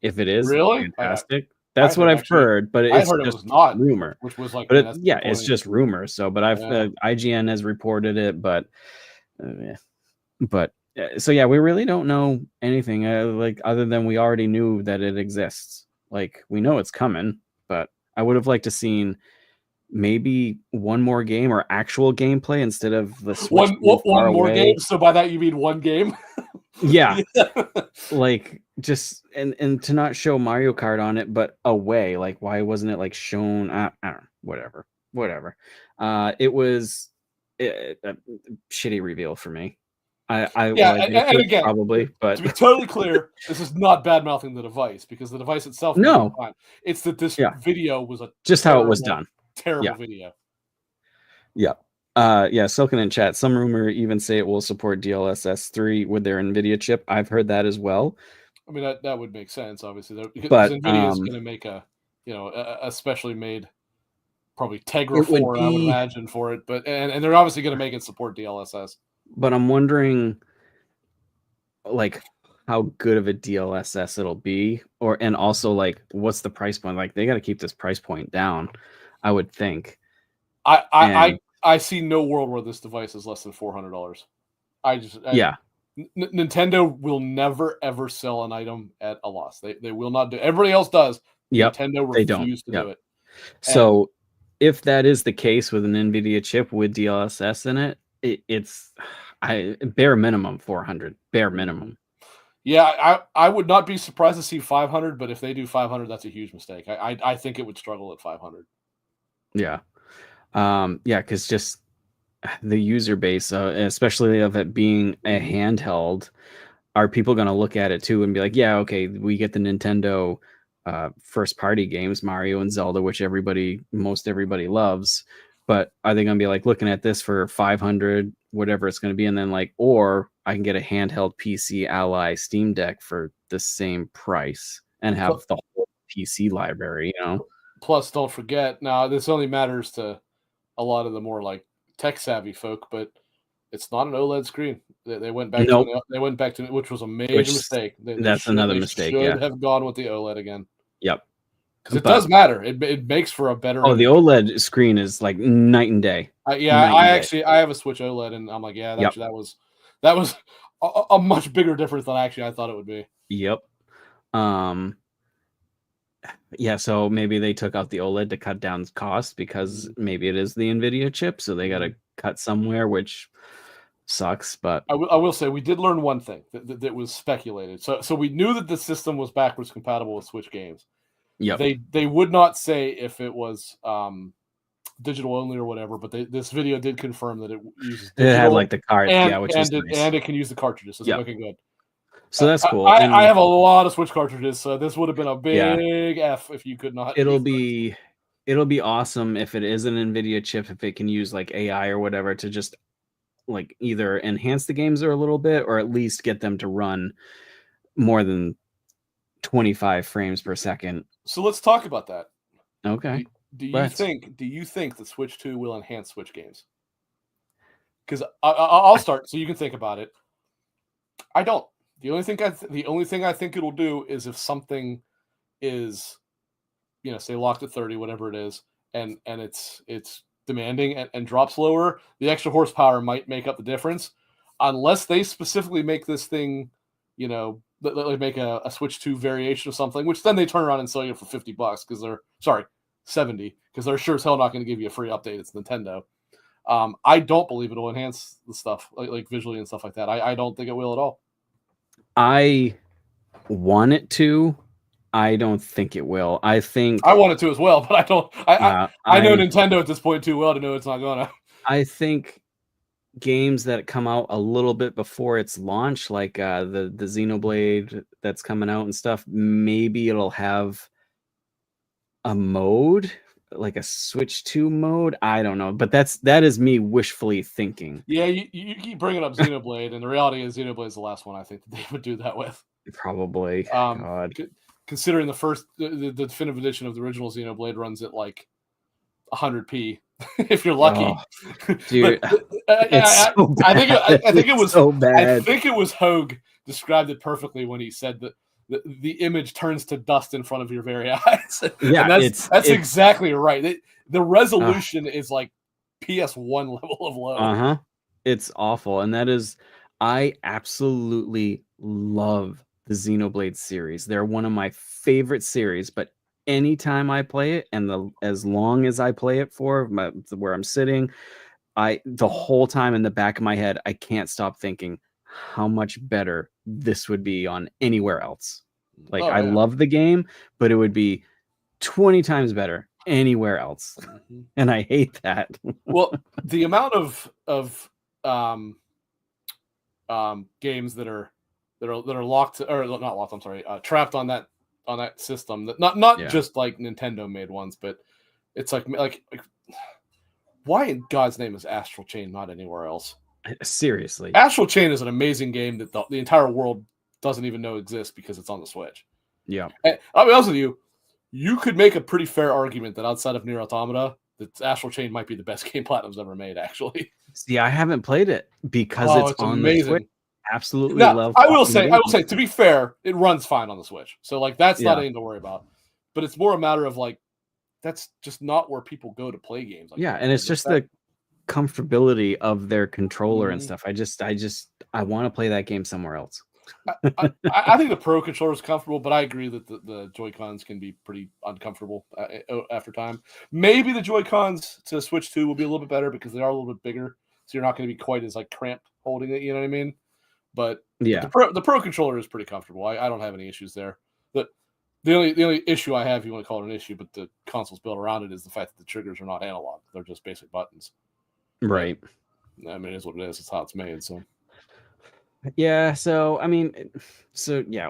if it is, really fantastic. That's what I've heard, but it's just it was not rumor. Which was like, but it's just rumor. So, but IGN has reported it, but so yeah, we really don't know anything like, other than we already knew that it exists. Like, we know it's coming, but I would have liked to seen maybe one more game or actual gameplay instead of the Switch one more game. So by that you mean one game? Yeah. Like, just and to not show Mario Kart on it, but away. Like, why wasn't it like shown? I don't know. Whatever. It was a shitty reveal for me. And again, probably, but to be totally clear, this is not bad mouthing the device, because the device itself. No, it's that this video was just how it was done. Terrible video. Yeah. Silken in chat. Some rumor even say it will support DLSS 3 with their NVIDIA chip. I've heard that as well. I mean, that would make sense, obviously, because NVIDIA is going to make a specially made, probably Tegra 4, I would imagine, for it. But and they're obviously going to make it support DLSS. But I'm wondering, like, how good of a DLSS it'll be, and also like, what's the price point? Like, they got to keep this price point down, I would think. I see no world where this device is less than $400. Nintendo will never ever sell an item at a loss. They will not do. Everybody else does. Nintendo refuses to do it. So if that is the case with an NVIDIA chip with DLSS in it, it's bare minimum 400. Bare minimum. Yeah, I would not be surprised to see 500, but if they do 500, that's a huge mistake. I think it would struggle at 500. Yeah. Yeah, because just the user base, especially of it being a handheld, are people going to look at it too and be like, yeah, okay, we get the Nintendo first party games, Mario and Zelda, which most everybody loves, but are they going to be like looking at this for 500, whatever it's going to be, and then like, or I can get a handheld PC Ally Steam Deck for the same price and have the whole PC library, you know? Plus, don't forget, now this only matters to a lot of the more like tech savvy folk, but it's not an OLED screen. They went back Nope. to they went back to, which was a major Which mistake. that's another mistake. Should Yeah. have gone with the OLED again. Yep. Because it does matter. It makes for a better. Oh, the OLED screen is like night and day. I have a Switch OLED, and I'm like, yeah, Yep. that was a much bigger difference than actually I thought it would be. Yep. Yeah, so maybe they took out the OLED to cut down cost because maybe it is the NVIDIA chip, so they got to cut somewhere, which sucks. But I will say we did learn one thing that was speculated. So we knew that the system was backwards compatible with Switch games. yeah, They would not say if it was digital only or whatever, but this video did confirm that it uses digital. It had like the card, and, which and is it, nice. and it can use the cartridges. So yeah, okay, good. So that's cool. I have a lot of Switch cartridges, so this would have been a big F if you could not. It'll be awesome if it is an NVIDIA chip, if it can use like AI or whatever to just like either enhance the games a little bit or at least get them to run more than 25 frames per second. So let's talk about that. Okay. Do you think the Switch 2 will enhance Switch games? Because I'll start so you can think about it. I don't. The only thing I think it'll do is if something is, say locked at 30, whatever it is, and it's demanding and drops lower, the extra horsepower might make up the difference. Unless they specifically make this thing, like make a Switch 2 variation of something, which then they turn around and sell you for $50 because they're $70 because they're sure as hell not going to give you a free update. It's Nintendo. I don't believe it'll enhance the stuff like visually and stuff like that. I don't think it will at all. I want it to. I don't think it will. I think I want it to as well, but I don't. I know Nintendo at this point too well to know it's not gonna. I think games that come out a little bit before its launch, like the Xenoblade that's coming out and stuff, maybe it'll have a mode, like a Switch 2 mode. I don't know, but that is me wishfully thinking. Yeah, you keep bringing up Xenoblade, and the reality is Xenoblade is the last one I think that they would do that with. Probably. God. Considering the definitive edition of the original Xenoblade runs at like 100p, if you're lucky. Oh, dude, I think it was so bad. I think it was Hogue described it perfectly when he said that the image turns to dust in front of your very eyes. Yeah, and that's exactly right. The resolution is like PS1 level of low. It's awful, and that is, I absolutely love the Xenoblade series. They're one of my favorite series, but anytime I play it, and as long as I play it for where I'm sitting, the whole time in the back of my head, I can't stop thinking how much better this would be on anywhere else. Like, I love the game, but it would be 20 times better anywhere else. And I hate that. Well, the amount of games that are locked, or not locked, I'm sorry, trapped on that system, that not just like Nintendo made ones, but it's like why in God's name is Astral Chain not anywhere else? Seriously, Astral Chain is an amazing game that the entire world doesn't even know exists because it's on the Switch. Yeah, and I'll be honest with you, you could make a pretty fair argument that outside of Nier Automata, that Astral Chain might be the best game Platinum's ever made. Actually, see, I haven't played it because it's on amazing. The Switch. Absolutely love. I will say, to be fair, it runs fine on the Switch. So like that's not anything to worry about. But it's more a matter of like that's just not where people go to play games. And it's just the comfortability of their controller and stuff. I want to play that game somewhere else. I think the Pro controller is comfortable, but I agree that the Joy-Cons can be pretty uncomfortable after time. Maybe the Joy-Cons to Switch 2 will be a little bit better because they are a little bit bigger, so you're not going to be quite as like cramped holding it. You know what I mean? But Yeah. the Pro controller is pretty comfortable. I don't have any issues there. The only issue I have, if you want to call it an issue, but the console's built around it, is the fact that the triggers are not analog; they're just basic buttons. Right. But, I mean, it is what it is. It's how it's made. So yeah. So I mean,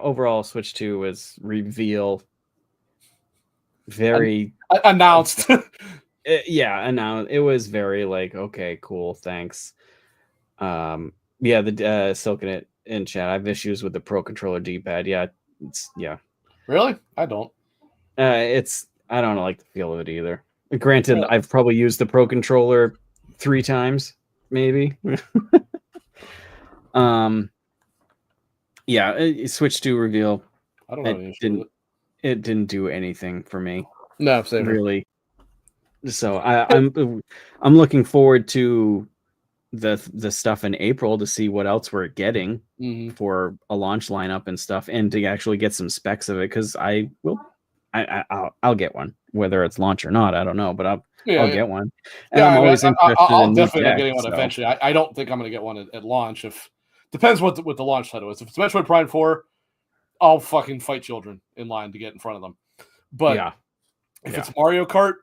overall, Switch 2 was reveal very announced. announced. It was very like, okay, cool, thanks. The Silken in chat. I have issues with the Pro Controller D-pad. Really? I don't. I don't like the feel of it either. Granted, I've probably used the Pro Controller 3 times, maybe. Switch 2 reveal. I don't know. It didn't do anything for me. No, same really. So I'm looking forward to the stuff in April to see what else we're getting for a launch lineup and stuff, and to actually get some specs of it, because I'll get one, whether it's launch or not. I don't know, but I'll get one. And I'm always interested I'll in definitely getting one eventually. I don't think I'm going to get one at launch. Depends what the launch title is. If it's Metroid Prime 4, I'll fucking fight children in line to get in front of them. But if it's Mario Kart,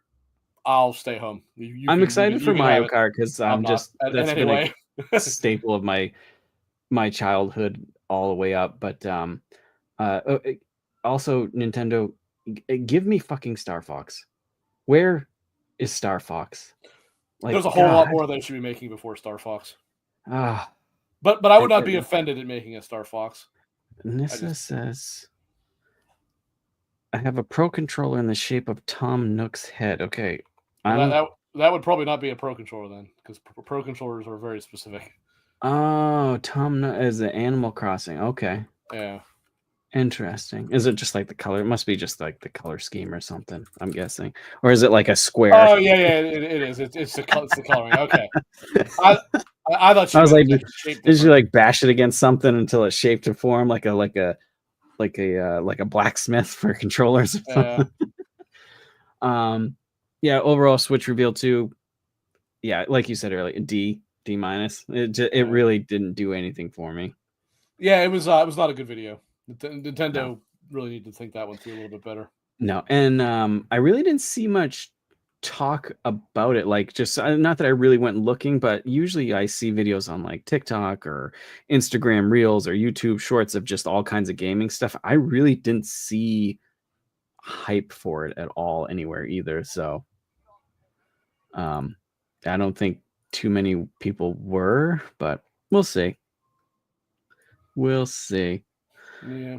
I'll stay home. I'm excited for Mario Kart because that's been a staple of my childhood all the way up. But also, Nintendo, give me fucking Star Fox. Where is Star Fox? Like, there's a whole lot more they should be making before Star Fox. But I would not be offended at making a Star Fox. Nissa says, I have a Pro Controller in the shape of Tom Nook's head. Okay. That would probably not be a Pro Controller then, because Pro Controllers are very specific. Oh, Tom Nook is the Animal Crossing. Okay. Yeah. Interesting. Is it just like the color? It must be just like the color scheme or something, I'm guessing. Or is it like a square? Oh, yeah, it is. It's the coloring. Okay. I thought I was like, did you like bash it against something until it shaped to form like a blacksmith for controllers? Overall Switch reveal 2. Yeah, like you said earlier, D minus. It really didn't do anything for me. Yeah, it was not a good video. Nintendo really needed to think that one through a little bit better. No, and I really didn't see much talk about it, like, just not that I really went looking, but usually I see videos on like TikTok or Instagram Reels or YouTube Shorts of just all kinds of gaming stuff. I really didn't see hype for it at all anywhere either, so I don't think too many people were, but we'll see. Yeah.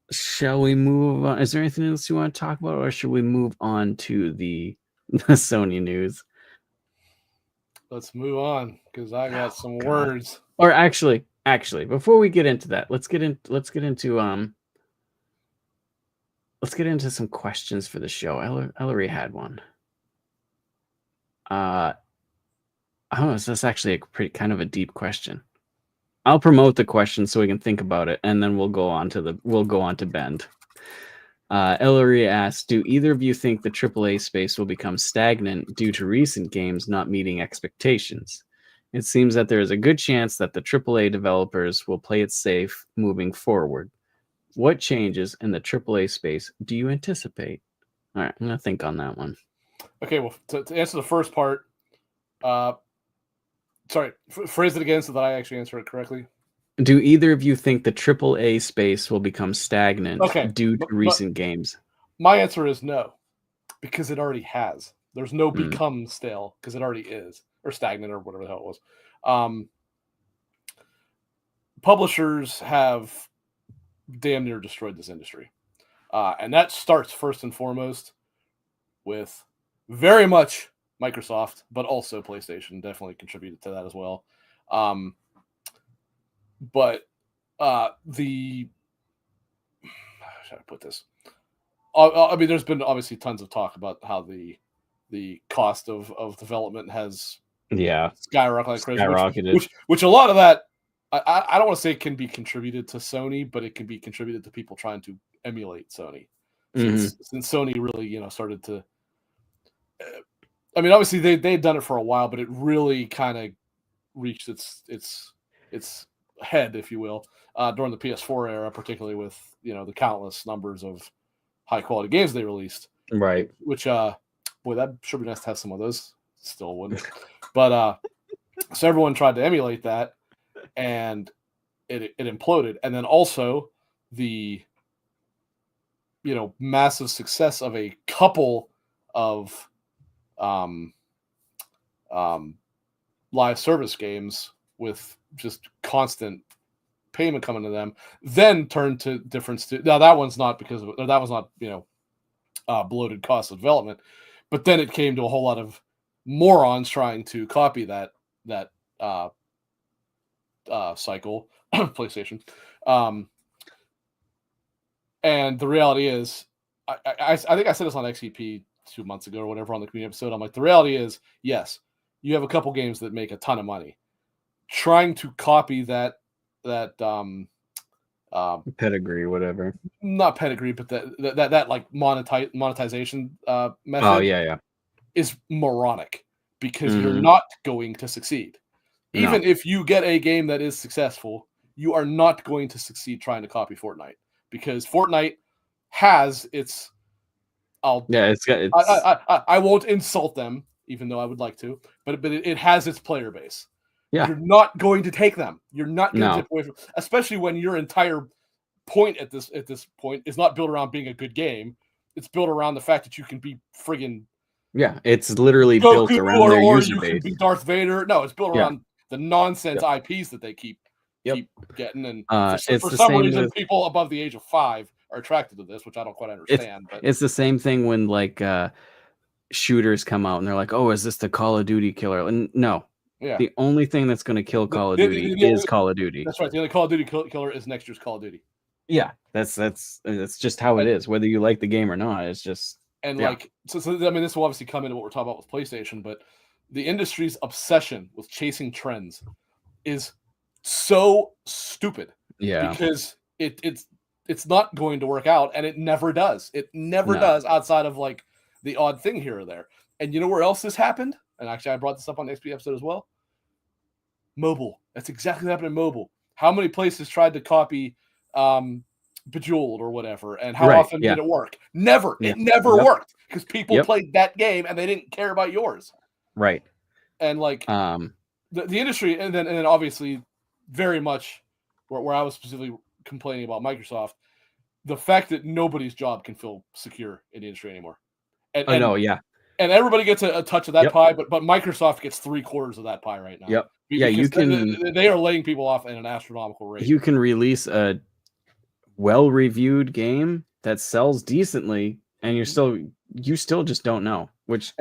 Shall we move on? Is there anything else you want to talk about, or should we move on to the Sony news? Let's move on, because I got some words. Or actually, before we get into that, let's get into some questions for the show. Ellery had one. That's actually a pretty kind of a deep question. I'll promote the question so we can think about it, and then we'll go on to Bend. Ellery asks, do either of you think the AAA space will become stagnant due to recent games not meeting expectations? It seems that there is a good chance that the AAA developers will play it safe moving forward. What changes in the AAA space do you anticipate? All right, I'm going to think on that one. Okay, well, to answer the first part, sorry, phrase it again so that I actually answer it correctly. Do either of you think the AAA space will become stagnant due to recent games? My answer is no, because it already has. There's no become stale, because it already is, or stagnant, or whatever the hell it was. Publishers have damn near destroyed this industry. And that starts first and foremost with very much Microsoft, but also PlayStation definitely contributed to that as well. But how should I put this? I mean, there's been obviously tons of talk about how the cost of development has skyrocketed like crazy, which a lot of that I don't want to say can be contributed to Sony, but it can be contributed to people trying to emulate Sony. Since Sony really, started to. I mean, obviously they'd done it for a while, but it really kind of reached its head, if you will, during the PS4 era, particularly with the countless numbers of high quality games they released. Right. Which boy, that sure be nice to have some of those. Still wouldn't, but so everyone tried to emulate that, and it imploded. And then also the massive success of a couple of live service games with just constant payment coming to them, then turned to different. Now that one's not bloated cost of development, but then it came to a whole lot of morons trying to copy that cycle, PlayStation. And the reality is, I think I said this on XEP 2 months ago or whatever on the community episode. I'm like, the reality is, yes, you have a couple games that make a ton of money. Trying to copy that pedigree, whatever. Not pedigree, but that like monetization method. Oh yeah. Is moronic because you're not going to succeed. Even if you get a game that is successful, you are not going to succeed trying to copy Fortnite, because Fortnite has its. I won't insult them, even though I would like to, but it has its player base. Yeah, you're not going to take them. You're not going to zip away from, especially when your entire point at this point is not built around being a good game. It's built around the fact that you can be friggin'. Yeah, it's literally built around their user you base. Can be Darth Vader. No, it's built around the nonsense IPs that they keep getting. And for some reason, people above the age of 5 are attracted to this, which I don't quite understand. It's the same thing when like shooters come out and they're like, "Oh, is this the Call of Duty killer?" And no, the only thing that's going to kill Call of Duty is Call of Duty. That's right. The only Call of Duty killer is next year's Call of Duty. Yeah, that's just how it is, whether you like the game or not. It's just so I mean, this will obviously come into what we're talking about with PlayStation, but the industry's obsession with chasing trends is so stupid. Yeah, because it's not going to work out, and it never does. It never does, outside of like the odd thing here or there. And you know where else this happened? And actually, I brought this up on the XP episode as well. Mobile. That's exactly what happened in mobile. How many places tried to copy Bejeweled or whatever, and how often did it work? Never. It never worked, because people played that game and they didn't care about yours. Right. And like the industry, and then obviously very much where I was specifically complaining about Microsoft, the fact that nobody's job can feel secure in the industry anymore. And, I know, yeah. And everybody gets a touch of that pie, but Microsoft gets 3/4 of that pie right now. Yep. Yeah, you can. They are laying people off at an astronomical rate. You can release a well-reviewed game that sells decently, and you still just don't know, which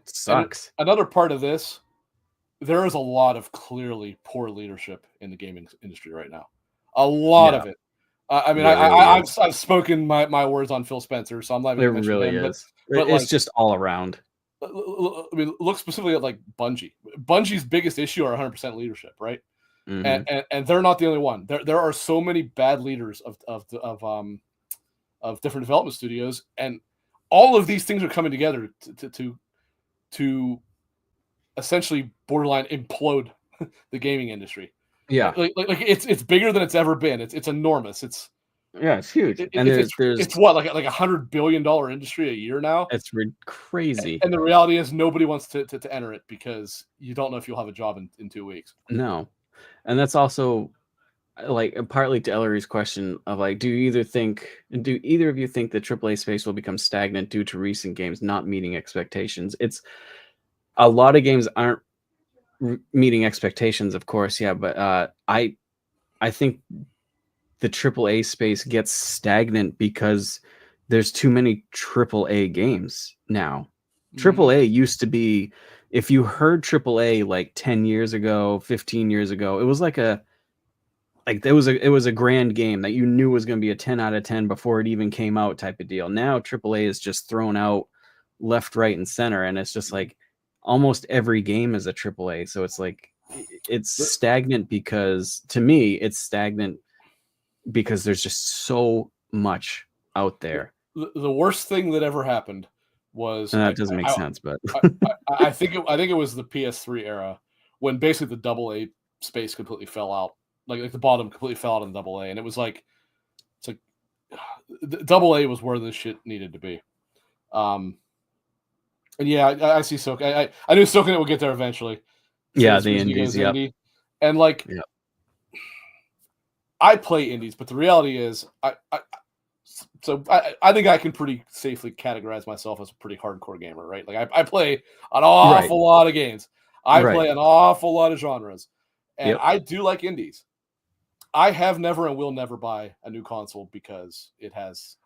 sucks. And another part of this, there is a lot of clearly poor leadership in the gaming industry right now. A lot of it. I mean, I've spoken my words on Phil Spencer, so I'm not even mentioning him. But it's just all around. I mean, look specifically at like Bungie. Bungie's biggest issue are 100% leadership, right? Mm-hmm. And they're not the only one. There are so many bad leaders of different development studios, and all of these things are coming together to essentially borderline implode the gaming industry. Yeah, like it's bigger than it's ever been. It's enormous. It's huge. It's what, like $100 billion industry a year now. It's crazy. And the reality is nobody wants to enter it, because you don't know if you'll have a job in 2 weeks. No, and that's also like partly to Ellery's question of like, do either of you think the AAA space will become stagnant due to recent games not meeting expectations? It's a lot of games aren't meeting expectations, of course, but I think the AAA space gets stagnant because there's too many AAA games now. Mm-hmm. AAA used to be, if you heard AAA like 10 years ago, 15 years ago, it was it was a grand game that you knew was going to be a 10 out of 10 before it even came out type of deal. Now AAA is just thrown out left, right, and center, and it's just like almost every game is a AAA. So it's like it's stagnant because, to me, it's stagnant because there's just so much out there. The worst thing that ever happened was, and that doesn't make sense, but I think it was the PS3 era when basically the double A space completely fell out. Like the bottom completely fell out in double A, and it's like double A was where this shit needed to be. And yeah, I see Soken. I knew Soken would get there eventually. Yeah, the indies, yep. Indie. And like, yep. I play indies, but the reality is, I think I can pretty safely categorize myself as a pretty hardcore gamer, right? Like I play an awful lot of games. I play an awful lot of genres, and I do like indies. I have never and will never buy a new console because it has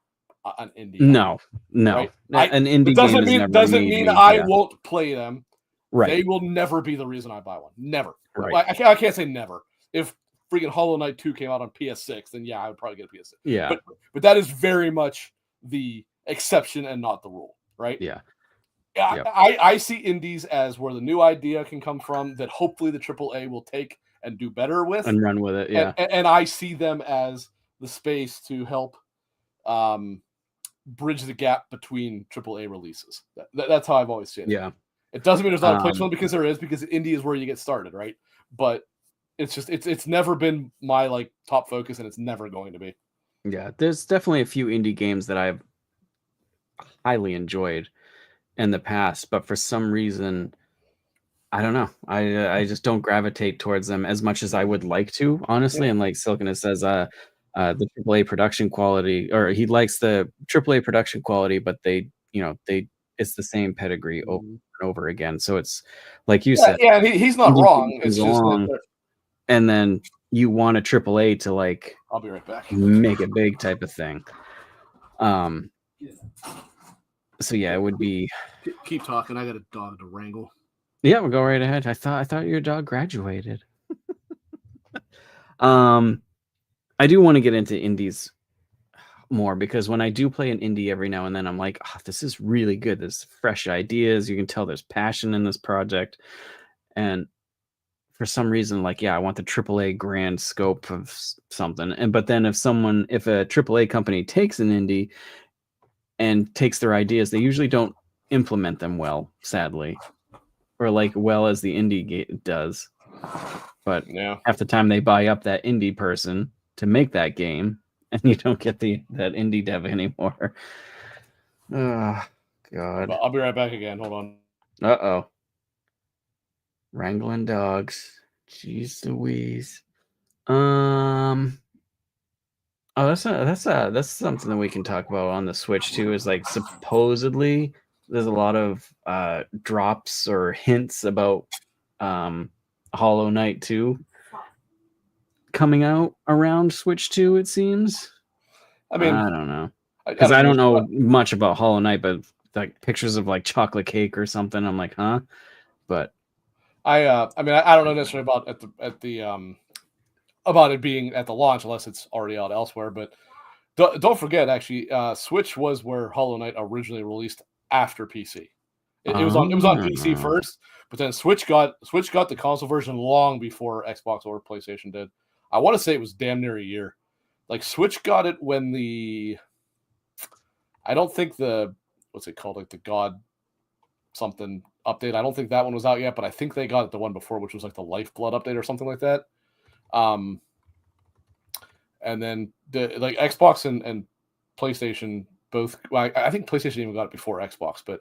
an indie. No. Right? An indie doesn't mean I won't play them. Right. They will never be the reason I buy one. Never. Right. I can't say never. If freaking Hollow Knight 2 came out on PS6, then yeah, I would probably get a PS6. Yeah. But that is very much the exception and not the rule, right? Yeah. I see indies as where the new idea can come from that hopefully the AAA will take and do better with. And run with it, yeah. And I see them as the space to help bridge the gap between AAA releases. That's how I've always seen it. Yeah. It doesn't mean there's not a place for them, because there is, because indie is where you get started, right? But it's just it's never been my like top focus, and it's never going to be. Yeah, there's definitely a few indie games that I've highly enjoyed in the past, but for some reason, I don't know. I just don't gravitate towards them as much as I would like to, honestly. And like Silken says, the AAA production quality, or he likes the AAA production quality, but it's the same pedigree over and over again. So it's like you said. Yeah, he's not wrong. It's just and then you want a AAA to like, I'll be right back, make it big type of thing. So yeah, it would be. Keep talking. I got a dog to wrangle. Yeah, we'll go right ahead. I thought your dog graduated. I do want to get into indies more, because when I do play an indie every now and then, I'm like, oh, this is really good. There's fresh ideas. You can tell there's passion in this project. And for some reason, like, yeah, I want the AAA grand scope of something. But then if a AAA company takes an indie and takes their ideas, they usually don't implement them well, sadly, or like well as the indie does. But half the time they buy up that indie person to make that game, and you don't get that indie dev anymore. Oh, God. I'll be right back again. Hold on. Uh-oh. Wrangling dogs. Jeez Louise. Oh, that's something that we can talk about on the Switch too, is like supposedly there's a lot of drops or hints about Hollow Knight 2 coming out around Switch 2, it seems. I mean, I don't know, because I don't know much about Hollow Knight, but like pictures of like chocolate cake or something, I'm like, huh? But I don't know necessarily about it being at the launch, unless it's already out elsewhere. But don't forget, actually, Switch was where Hollow Knight originally released after PC. It was on PC first, but then Switch got the console version long before Xbox or PlayStation did. I want to say it was damn near a year. Like Switch got it when I don't think what's it called, like the God something update, I don't think that one was out yet, but I think they got it the one before, which was like the Lifeblood update or something like that. And then like Xbox and PlayStation both. Well, I think PlayStation even got it before Xbox, but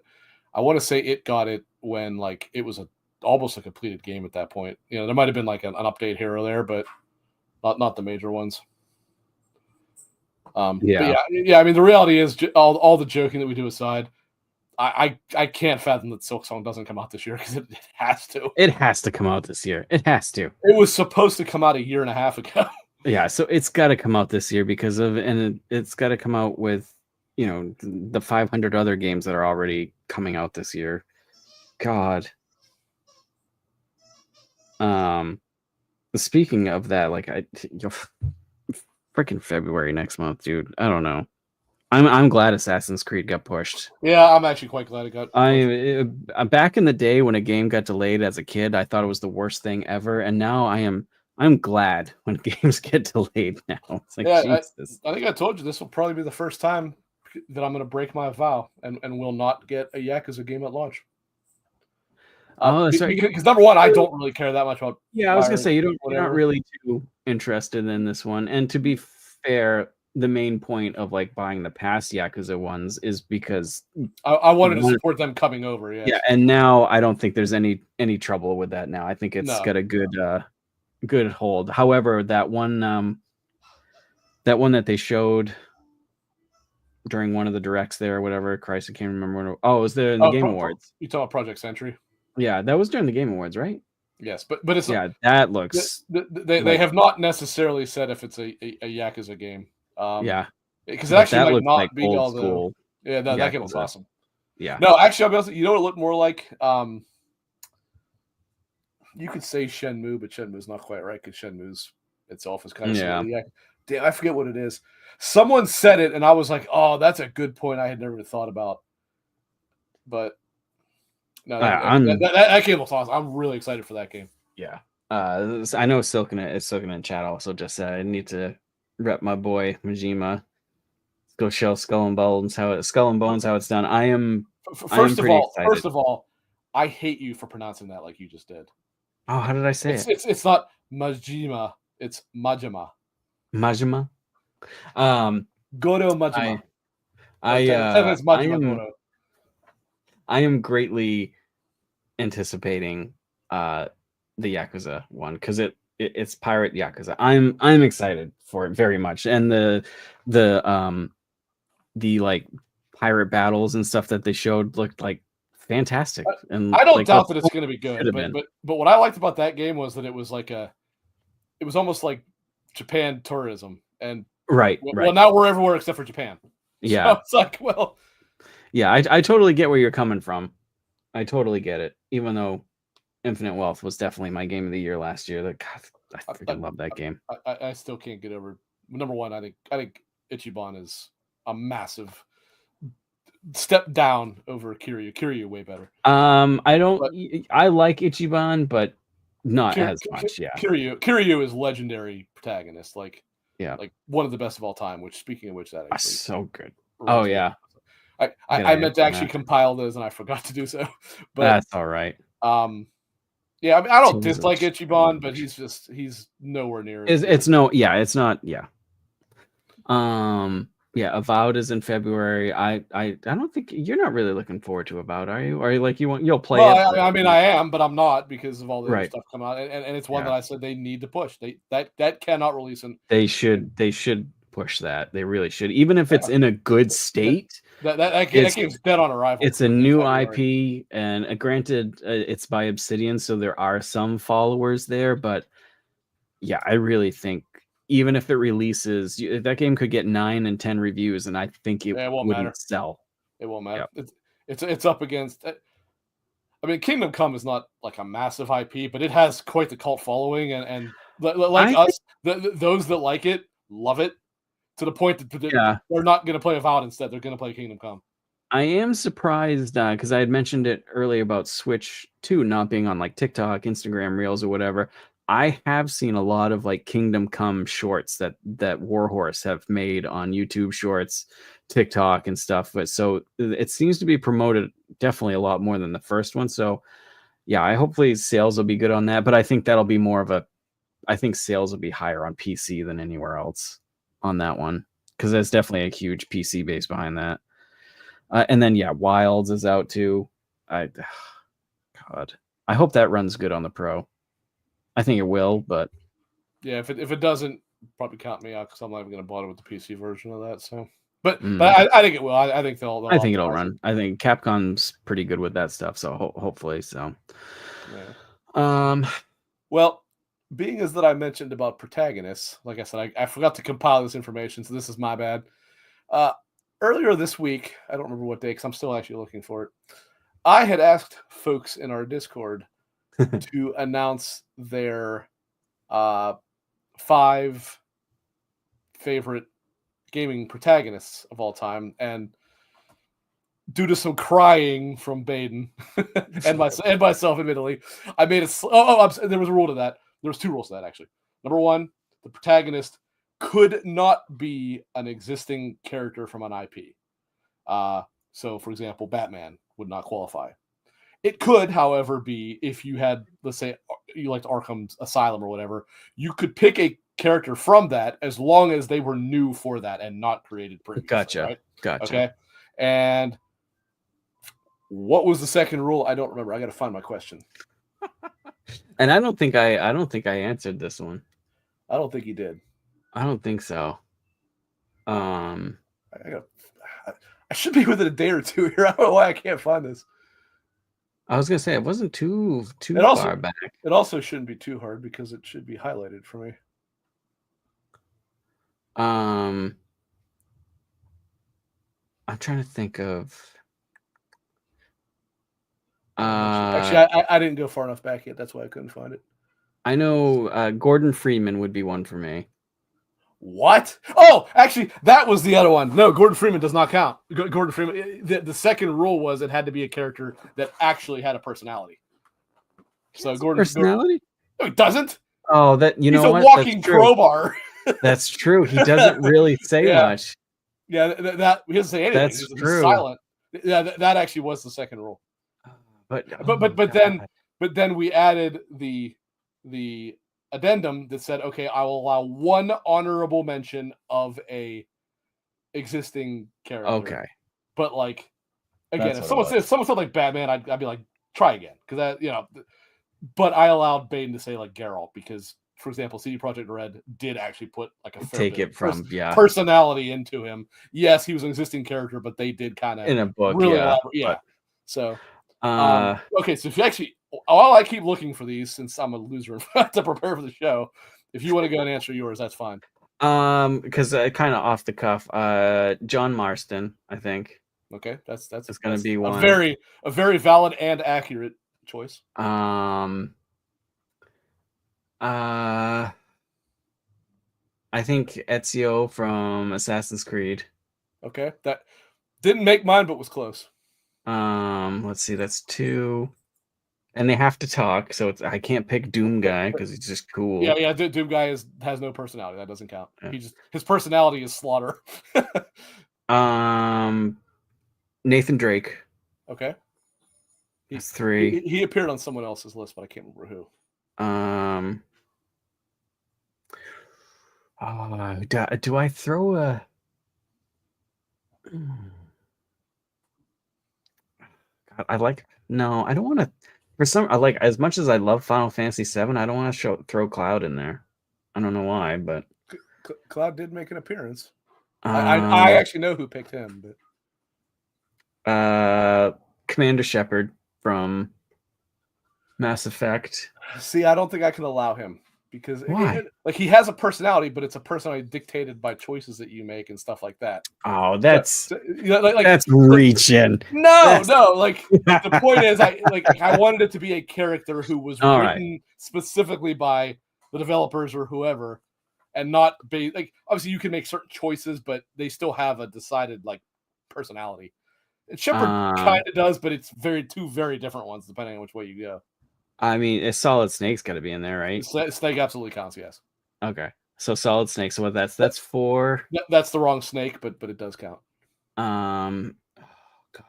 I want to say it got it when like it was almost a completed game at that point. You know, there might have been like an update here or there, but not the major ones. Yeah. I mean, the reality is, all the joking that we do aside, I can't fathom that Silksong doesn't come out this year, because it has to. It has to come out this year. It has to. It was supposed to come out a year and a half ago. Yeah, so it's got to come out this year it's got to come out with, the 500 other games that are already coming out this year. God. Speaking of that, like freaking February next month, dude. I don't know. I'm glad Assassin's Creed got pushed. Yeah, I'm actually quite glad it got pushed. Back in the day when a game got delayed as a kid, I thought it was the worst thing ever, and now I'm glad when games get delayed now. It's like, Jesus. I think I told you this will probably be the first time that I'm going to break my vow and will not get a Yakuza game at launch. Oh, that's right. Because number one, I don't really care that much about. Yeah, I was gonna Byron, say you're not whatever. really too interested in this one. And to be fair, the main point of like buying the past Yakuza ones is because I wanted to one, support them coming over. Yes. yeah, and now I don't think there's any trouble with that now. I think it's No. got a good hold. However, that one that they showed during one of the directs there or whatever, Christ, I can't remember when it was there in the Game Awards. You talking about Project Century? Yeah, that was during the Game Awards, right? Yes, but it's that looks they have not necessarily said if it's a Yakuza game. Yeah, because it actually that might looks not like be old all school. that game was awesome. Yeah. No, actually, I'll be honest, you know what it looked more like? You could say Shenmue, but Shenmue's not quite right because Shenmue's itself is kind of similar. Yeah. Damn, I forget what it is. Someone said it, and I was like, "Oh, that's a good point. I had never thought about." But no, that game was awesome. I'm really excited for that game. Yeah. I know Silken in chat also just said I need to rep my boy Majima. Go show Skull and Bones how it's done. I am First of all, I hate you for pronouncing that like you just did. Oh, how did I say it? It's not Majima, it's Majima. Majima. Goro Majima. I am greatly anticipating the Yakuza one because it's pirate Yakuza. I'm excited for it very much, and the like pirate battles and stuff that they showed looked like fantastic. And I don't doubt that it's going to be good. But what I liked about that game was that it was like it was almost like Japan tourism, and right. Well, now we're everywhere except for Japan. Yeah, so it's like, well, yeah, I totally get where you're coming from. I totally get it. Even though Infinite Wealth was definitely my game of the year last year. God, I freaking love that game. I still can't get over. Number one, I think Ichiban is a massive step down over Kiryu. Kiryu way better. I like Ichiban, but not as much. Yeah, Kiryu is legendary protagonist. Like yeah, like one of the best of all time. Which, speaking of which, that actually so good. Oh yeah. I meant to actually compile those and I forgot to do so. But that's all right. Yeah, I mean, I don't dislike Ichiban, but he's nowhere near. It's not. Yeah. Yeah, Avowed is in February. I don't think you're not really looking forward to Avowed, are you? Are you like you'll play it? I mean, I am, but I'm not because of all the other stuff coming out, and it's one that I said they need to push. That cannot release. They should push that. They really should, even if it's in a good state. That game's dead on arrival. It's a new IP, and granted, it's by Obsidian, so there are some followers there. But yeah, I really think even if it releases, that game could get 9 and 10 reviews, and I think it wouldn't sell. It won't matter. Yep. It's up against. I mean, Kingdom Come is not like a massive IP, but it has quite the cult following, and like us, those that like it love it. To the point that they're not going to play Avowed instead. They're going to play Kingdom Come. I am surprised because I had mentioned it earlier about Switch 2 not being on like TikTok, Instagram Reels, or whatever. I have seen a lot of like Kingdom Come shorts that Warhorse have made on YouTube Shorts, TikTok, and stuff. But so it seems to be promoted definitely a lot more than the first one. So yeah, hopefully sales will be good on that. But I think that'll be more of I think sales will be higher on PC than anywhere else on that one, because there's definitely a huge PC base behind that. And then Wilds is out too. God, I hope that runs good on the Pro. I think it will, but yeah, if it doesn't, probably count me out because I'm not even going to bother with the PC version of that. So, but I think it will. I think they'll I think it'll run. I think Capcom's pretty good with that stuff, so hopefully so. Yeah. Well, being as that I mentioned about protagonists, like I said, I forgot to compile this information, so this is my bad. Earlier this week, I don't remember what day because I'm still actually looking for it. I had asked folks in our Discord to announce their 5 favorite gaming protagonists of all time, and due to some crying from Baden and myself, admittedly, I made a. There was a rule to that. There was 2 rules to that, actually. Number 1, the protagonist could not be an existing character from an IP. So, for example, Batman would not qualify. It could, however, be if you had, let's say, you liked Arkham Asylum or whatever, you could pick a character from that as long as they were new for that and not created previously. Gotcha. Right? Gotcha. Okay. And what was the second rule? I don't remember. I got to find my question. And I don't think I answered this one. I don't think he did. I don't think so. I should be within a day or two here. I don't know why I can't find this. I was gonna say it wasn't too also, far back. It also shouldn't be too hard because it should be highlighted for me. I'm trying to think of. Actually, I didn't go far enough back yet. That's why I couldn't find it. I know Gordon Freeman would be one for me. What? Oh, actually, that was the other one. No, Gordon Freeman does not count. Gordon Freeman. The second rule was it had to be a character that actually had a personality. So Gordon personality? No, he doesn't. Oh, that you know what? He's a walking crowbar. That's true. He doesn't really say much. Yeah, that he doesn't say anything. That's true. He's silent. Yeah, that actually was the second rule. But then we added the addendum that said, okay, I will allow one honorable mention of a existing character. Okay. But like, again, if someone said like Batman, I'd be like, try again, because that, you know. But I allowed Baden to say like Geralt because, for example, CD Projekt Red did actually put like a fair personality into him. Yes, he was an existing character, but they did kind of in a book, really elaborate. So. Okay, so if you actually, while I keep looking for these, since I'm a loser to prepare for the show, if you want to go and answer yours, that's fine. Because kind of off the cuff, John Marston, I think. Okay, that's going to be one. A very valid and accurate choice. I think Ezio from Assassin's Creed. Okay, that didn't make mine, but was close. Let's see, that's 2, and they have to talk, so I can't pick Doom Guy because he's just cool. Yeah. Doom Guy has no personality. That doesn't count. Yeah. His personality is slaughter. Nathan Drake. Okay. That's 3. He appeared on someone else's list, but I can't remember who. Do I throw a? I like no. I don't want to. For some, I like as much as I love Final Fantasy VII. I don't want to throw Cloud in there. I don't know why, but Cloud did make an appearance. I actually know who picked him, but Commander Shepard from Mass Effect. See, I don't think I can allow him because why? He has a personality, but it's a personality dictated by choices that you make and stuff like that. Oh, that's that's reaching. No. Like the point is, I wanted it to be a character who was written specifically by the developers or whoever, and not like obviously you can make certain choices, but they still have a decided like personality. And Shepard kind of does, but it's two very different ones depending on which way you go. I mean, a Solid Snake's got to be in there, right? Snake absolutely counts, yes. Okay, so Solid Snake. So what? That's 4. That's the wrong Snake, but it does count. Oh God,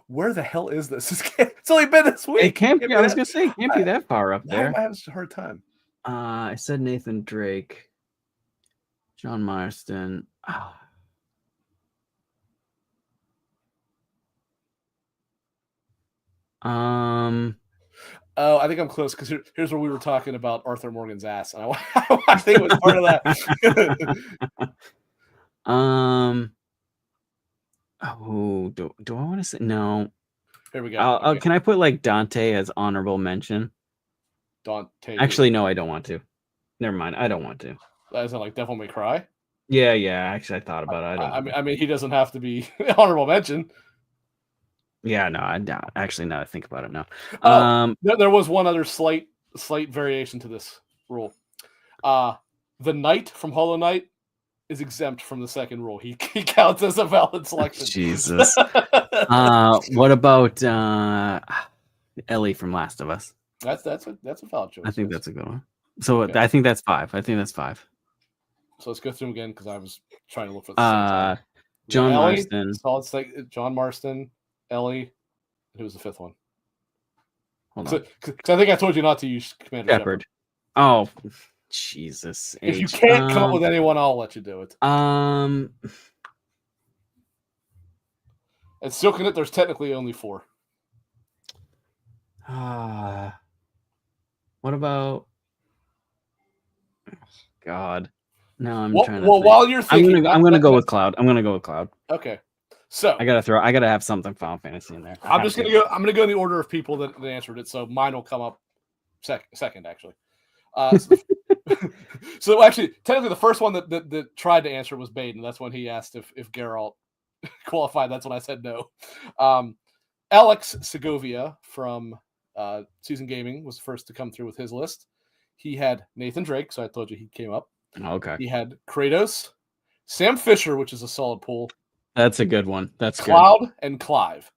where the hell is this? It's only been this week. It can't be. I was gonna say, it can't be that far up there. I have a hard time. I said Nathan Drake, John Marston. Oh, I think I'm close because here's where we were talking about Arthur Morgan's ass, and I think it was part of that. Oh, do I want to say no? Here we go. Okay. Can I put like Dante as honorable mention? Dante. Actually, no, I don't want to. Never mind. I don't want to. Is that like Devil May Cry? Yeah. Actually, I thought about it. I mean, he doesn't have to be honorable mention. Yeah, no, I don't. Actually, now I think about it now. There was one other slight variation to this rule. The Knight from Hollow Knight is exempt from the second rule. He counts as a valid selection. Jesus. What about Ellie from Last of Us? That's a valid choice. I think that's a good one. So okay. I think that's 5. So let's go through them again because I was trying to look for the John Ellie, Marston. Solid Snake, John Marston, Ellie, Who was the fifth one? Hold on. Because I think I told you not to use Commander Shepard. Oh, Jesus. If you can't come up with anyone, I'll let you do it. And Silken It, there's technically only 4. What about? God. No, I'm trying to. Well, while you're thinking, I'm gonna go with Cloud. I'm gonna go with Cloud. Okay. So I gotta have something Final Fantasy in there. I'm gonna go in the order of people that answered it. So mine will come up second actually. So actually, technically, the first one that tried to answer was Baden. That's when he asked if Geralt qualified. That's when I said no. Alex Segovia from Season Gaming was the first to come through with his list. He had Nathan Drake, so I told you he came up. Okay. He had Kratos, Sam Fisher, which is a solid pool. That's a good one. That's Cloud good. and Clive.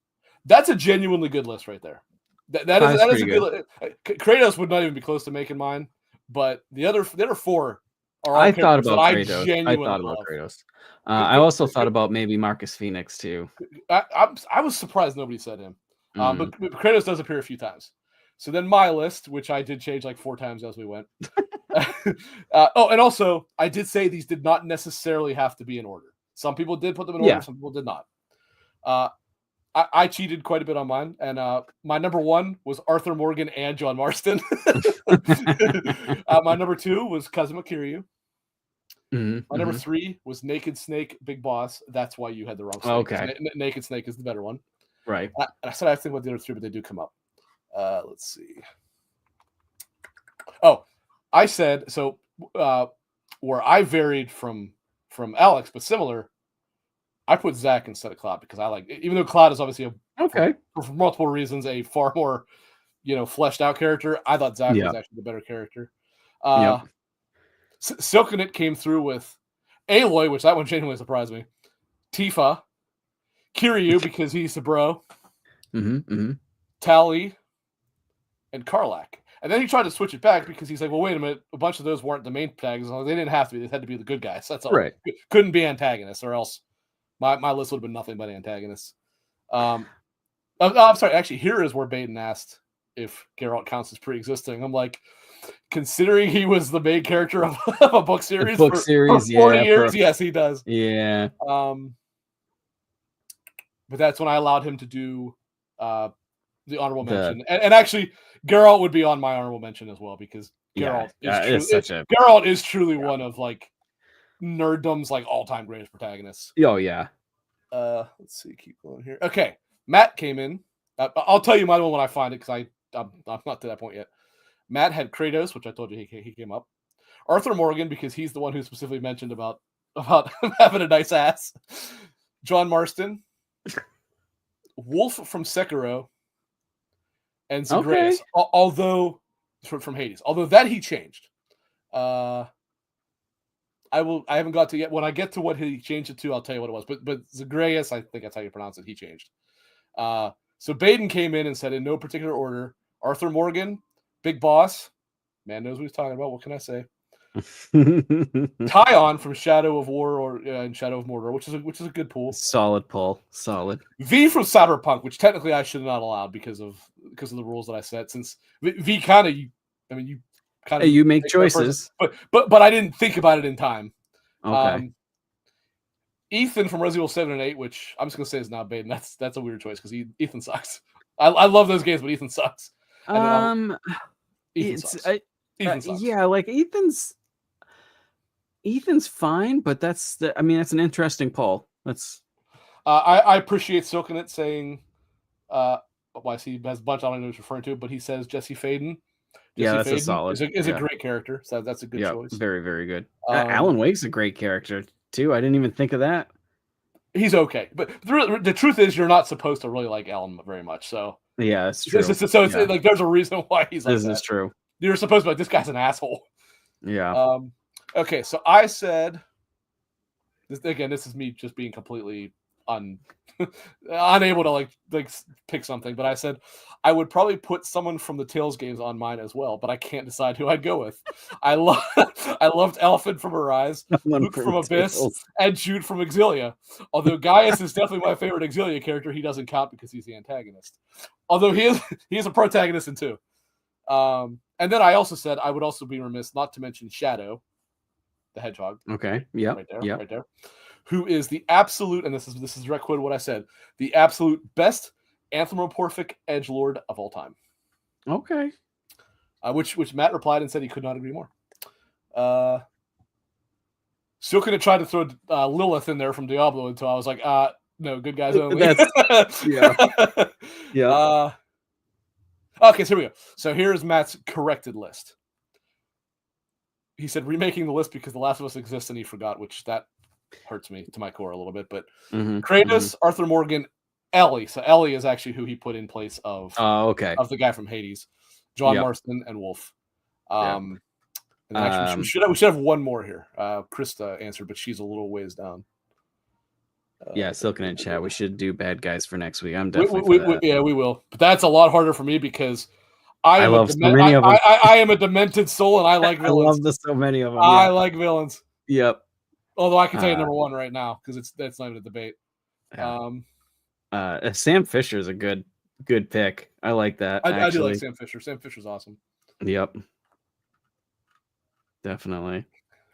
That's a genuinely good list right there. That is a good. Kratos would not even be close to making mine, but the other 4 are. I thought about Kratos. I also thought about maybe Marcus Phoenix too. I was surprised nobody said him, but Kratos does appear a few times. So then my list, which I did change like 4 times as we went. And also I did say these did not necessarily have to be in order. Some people did put them in order, some people did not. I cheated quite a bit on mine, and my number 1 was Arthur Morgan and John Marston. My number 2 was Kazuma Kiryu. My number 3 was Naked Snake, Big Boss. That's why you had the wrong snake. Okay. Naked Snake is the better one. Right. I said I think about the other 3, but they do come up. Let's see. Oh, I said so. Where I varied from Alex, but similar, I put Zach instead of Cloud because I like, even though Cloud is obviously for multiple reasons a far more fleshed out character. I thought Zach was actually the better character. Silken It came through with Aloy, which that one genuinely surprised me. Tifa, Kiryu because he's the bro. Tali, and Karlach. And then he tried to switch it back because he's like, well, wait a minute, a bunch of those weren't the main protagonists. They didn't have to be. They had to be the good guys. That's all. Right. Couldn't be antagonists, or else my list would have been nothing but antagonists. I'm sorry. Actually, here is where Baden asked if Geralt counts as pre-existing. I'm like, considering he was the main character of a book series, for 40 years, yes, he does. Yeah. But that's when I allowed him to do the honorable mention, and actually, Geralt would be on my honorable mention as well because Geralt is truly one of like nerddom's like all-time greatest protagonists. Oh yeah. Let's see, keep going here. Okay, Matt came in. I'll tell you my one when I find it because I'm not to that point yet. Matt had Kratos, which I told you he came up. Arthur Morgan because he's the one who specifically mentioned about having a nice ass. John Marston, Wolf from Sekiro, and Zagreus. Although from Hades, although that he changed. I haven't got to yet. When I get to what he changed it to, I'll tell you what it was. But Zagreus, I think that's how you pronounce it. He changed. So Baden came in and said in no particular order: Arthur Morgan, Big Boss, man knows what he's talking about. What can I say? Tyon from Shadow of War and Shadow of Mordor, which is a good pool. Solid pull. Solid. V from Cyberpunk, which technically I should have not allowed because of the rules that I set. Since V kind of, you make choices, but I didn't think about it in time. Okay. Ethan from Resident Evil 7 and 8, which I'm just gonna say is not Baden. That's a weird choice because Ethan sucks. I love those games, but Ethan sucks. Ethan sucks. Yeah, like Ethan's fine, but that's an interesting poll. That's I appreciate Silken It saying I see he has a bunch I don't know what he's referring to, but he says Jesse Faden. That's a solid. Is a great character, so that's a good choice. Very, very good. Alan Wake's a great character too. I didn't even think of that. He's okay, but the truth is, you're not supposed to really like Alan very much. So yeah, that's true. It's like there's a reason why he's like this is true. You're supposed to be like, this guy's an asshole. Yeah. Okay, so I said this again. This is me just being completely unable to like pick something. But I said I would probably put someone from the Tales games on mine as well, but I can't decide who I'd go with. I loved Elfin from Arise, Luke from Abyss, and Jude from Exilia. Although Gaius is definitely my favorite Exilia character, he doesn't count because he's the antagonist. Although he is a protagonist in 2. And then I also said I would also be remiss not to mention Shadow, the Hedgehog. Okay. Yeah. Right there. Who is the absolute, and this is direct quote what I said, the absolute best anthropomorphic edgelord of all time. Okay. Which Matt replied and said he could not agree more. Still could have tried to throw Lilith in there from Diablo until I was like, no, good guys only. Yeah. Okay, so here we go. So here's Matt's corrected list. He said remaking the list because The Last of Us exists and he forgot, which that hurts me to my core a little bit. But Kratos, Arthur Morgan, Ellie. So Ellie is actually who he put in place of of the guy from Hades, John Marston and Wolf. And actually, we should have one more here. Krista answered, but she's a little ways down. Silken in chat. We should do bad guys for next week. I'm definitely for that. Yeah, we will. But that's a lot harder for me because I love so many of them. I am a demented soul, and I like villains. I love so many of them. I like villains. Yep. Although I can tell you number one right now because that's not even a debate. Sam Fisher's a good pick. I like that. I do like Sam Fisher. Sam Fisher's awesome. Yep. Definitely.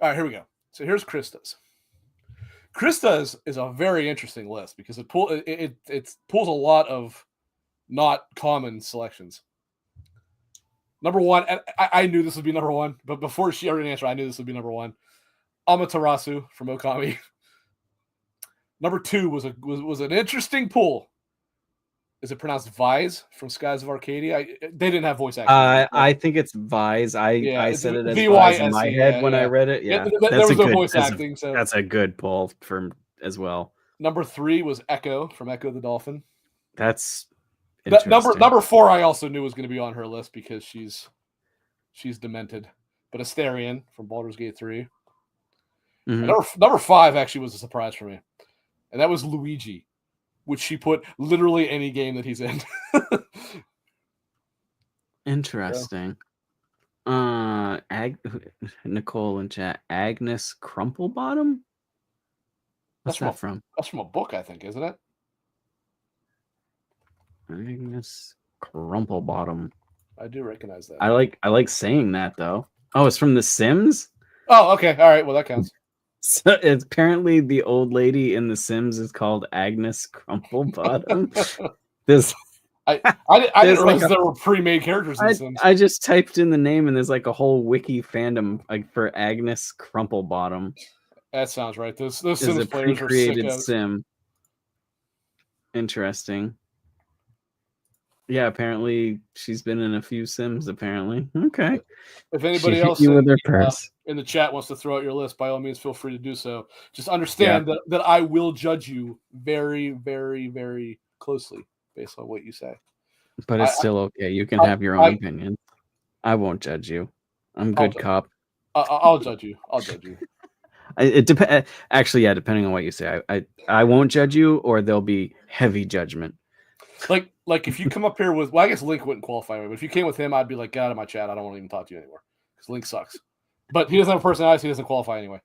All right, here we go. So here's Krista's. Krista's is a very interesting list because it pulls a lot of not common selections. Number one, and I knew this would be number one, but before she already answered, I knew this would be number one. Amaterasu from Okami. Number 2 was an interesting pull. Is it pronounced Vise from Skies of Arcadia? They didn't have voice acting. I think it's Vise. I said it as Vise in my head when I read it. Yeah, there was no voice acting. So that's a good pull from as well. Number 3 was Echo from Echo the Dolphin. That's number 4. I also knew was going to be on her list because she's demented. But Astarion from Baldur's Gate 3. Number 5 actually was a surprise for me, and that was Luigi, which she put literally any game that he's in. Interesting. Nicole in chat. Agnes Crumplebottom? What's that from? That's from a book, I think, isn't it? Agnes Crumplebottom. I do recognize that. I like saying that though. Oh, it's from The Sims? Oh, okay. All right. Well, that counts. So it's apparently the old lady in The Sims is called Agnes Crumplebottom. I didn't realize there were pre-made characters in The Sims. I just typed in the name and there's like a whole wiki fandom for Agnes Crumplebottom. That sounds right. Those Sims players pre-created are sick sim. Interesting. Yeah, apparently she's been in a few Sims. Apparently, okay. If anybody else in the chat wants to throw out your list, by all means, feel free to do so. Just understand that I will judge you very, very, very closely based on what you say. But it's still okay. You can have your own opinion. I won't judge you. I'm good cop. I'll judge you. I'll judge you. It depends. Actually, yeah, depending on what you say, I won't judge you, or there'll be heavy judgment. Like if you come up here with, well, I guess Link wouldn't qualify me, but if you came with him, I'd be like, get out of my chat. I don't want to even talk to you anymore because Link sucks. But he doesn't have a personality, so he doesn't qualify anyway.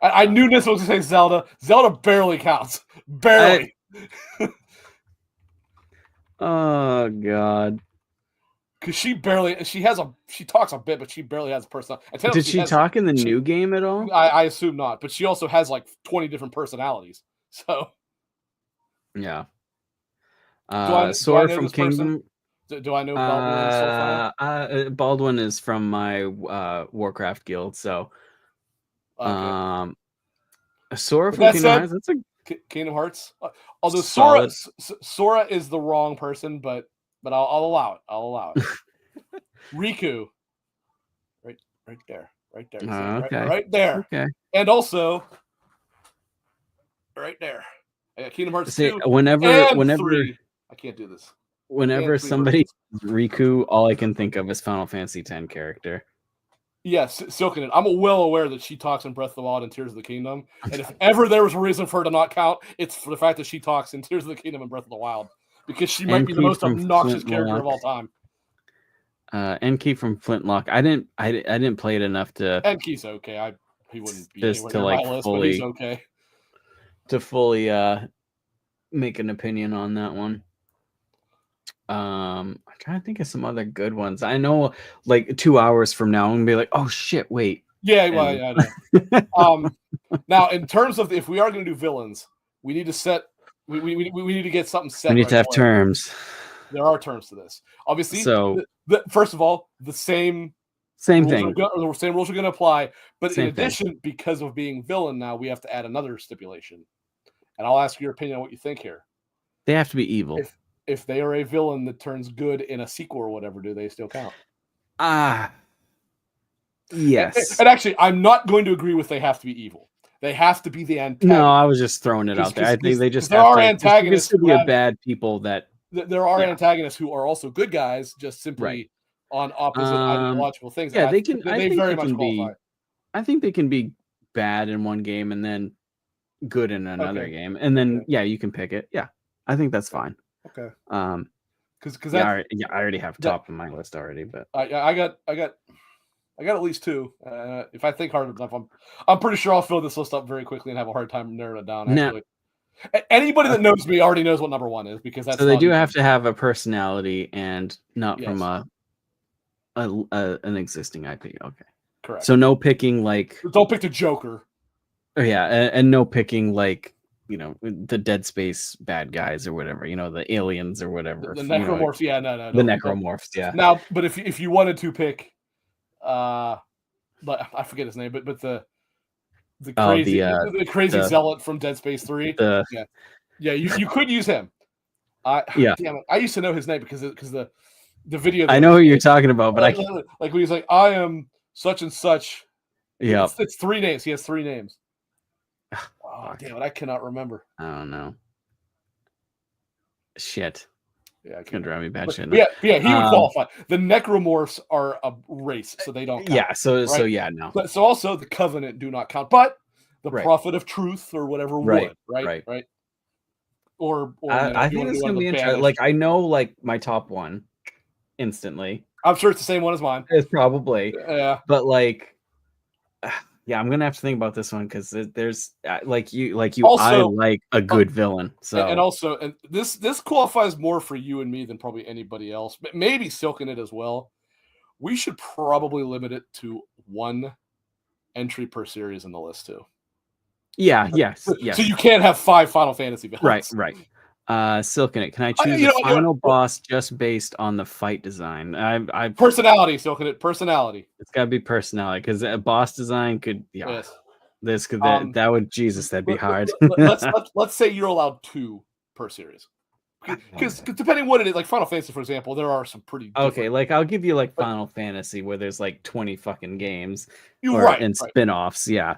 I knew this was going to say Zelda. Zelda barely counts. Barely. Oh, God. Because she talks a bit, but she barely has a personality. Did she talk in the new game at all? I assume not, but she also has like 20 different personalities. So. Yeah. Sora from Kingdom. Do I know Baldwin? Baldwin is from my Warcraft guild. So, Sora from Kingdom Hearts. That's a Kingdom Hearts. Although Sora is the wrong person, but I'll allow it. I'll allow it. Riku, right there. Okay. Right there. Okay. And also, right there. I got Kingdom Hearts 2 whenever 3. I can't do this. Whenever somebody Riku, all I can think of is Final Fantasy X character. Yes, Silken. I'm well aware that she talks in Breath of the Wild and Tears of the Kingdom. And if ever there was a reason for her to not count, it's for the fact that she talks in Tears of the Kingdom and Breath of the Wild. Because she might be the Enki most from obnoxious character Flintlock. of all time. Enki from Flintlock. I didn't play it enough to Enki's okay. He wouldn't be just anywhere to near like my list, but he's fully okay. make an opinion on that one. I'm trying to think of some other good ones. I know like 2 hours from now I'm gonna be like, oh shit, wait. Yeah, well, yeah, I know. Now, in terms of if we are going to do villains, we need to set. We need to get something set. We need right to have away. terms. There are terms to this. Obviously, So first of all, the same same rules thing. the same rules are going to apply. But Same in addition, because of being villain now, we have to add another stipulation. And I'll ask your opinion on what you think here. They have to be evil. If they are a villain that turns good in a sequel or whatever, do they still count? Yes. And actually, I'm not going to agree with they have to be evil. They have to be the antagonist. No, I was just throwing it out there. I think they just there have are to. Antagonists who have bad people that. There are antagonists who are also good guys, just simply on opposite ideological things. Yeah, they can. They very much qualify. I think they can be bad in one game and then good in another game, and then you can pick it. Yeah, I think that's fine. Okay. Because I already have top of my list already, but I got at least two. If I think hard enough, I'm pretty sure I'll fill this list up very quickly and have a hard time narrowing it down. Actually, anybody that knows me already knows what number one is because that's. So they do have to have a personality and not from an existing IP. Okay, correct. So no picking like. Don't pick the Joker. Oh yeah, and no picking like the Dead Space bad guys or whatever. The aliens or whatever. The necromorphs. No. The necromorphs. Yeah. Now, but if you wanted to pick. But I forget his name, but the crazy zealot from Dead Space 3. You could use him. Damn it, I used to know his name because the video. I know who you're talking about, but like when he's like, I am such and such. Yeah, it's 3 names. He has 3 names. Oh damn it, I cannot remember. I don't know. Shit. Yeah, can drive me bad shit. Yeah, he would qualify. The necromorphs are a race, so they don't count. Yeah, so no. But so also the Covenant do not count, but the Prophet of Truth or whatever would, right? Or I think it's gonna be interesting. Like I know, like my top one instantly. I'm sure it's the same one as mine. It's probably but like. Yeah, I'm gonna have to think about this one because there's like you also, I like a good villain. So and this qualifies more for you and me than probably anybody else, but maybe Silken it as well. We should probably limit it to 1 entry per series in the list too. Yeah, yes. So you can't have 5 Final Fantasy villains. Right. Silken it. Can I choose a final boss just based on the fight design? I personality, Silken it. Personality. It's got to be personality because a boss design could this could that would that'd be hard. let's say you're allowed 2 per series. Because depending what it is, like Final Fantasy, for example, there are some pretty okay. Like I'll give you like Final Fantasy where there's like 20 fucking games and spin-offs. Yeah.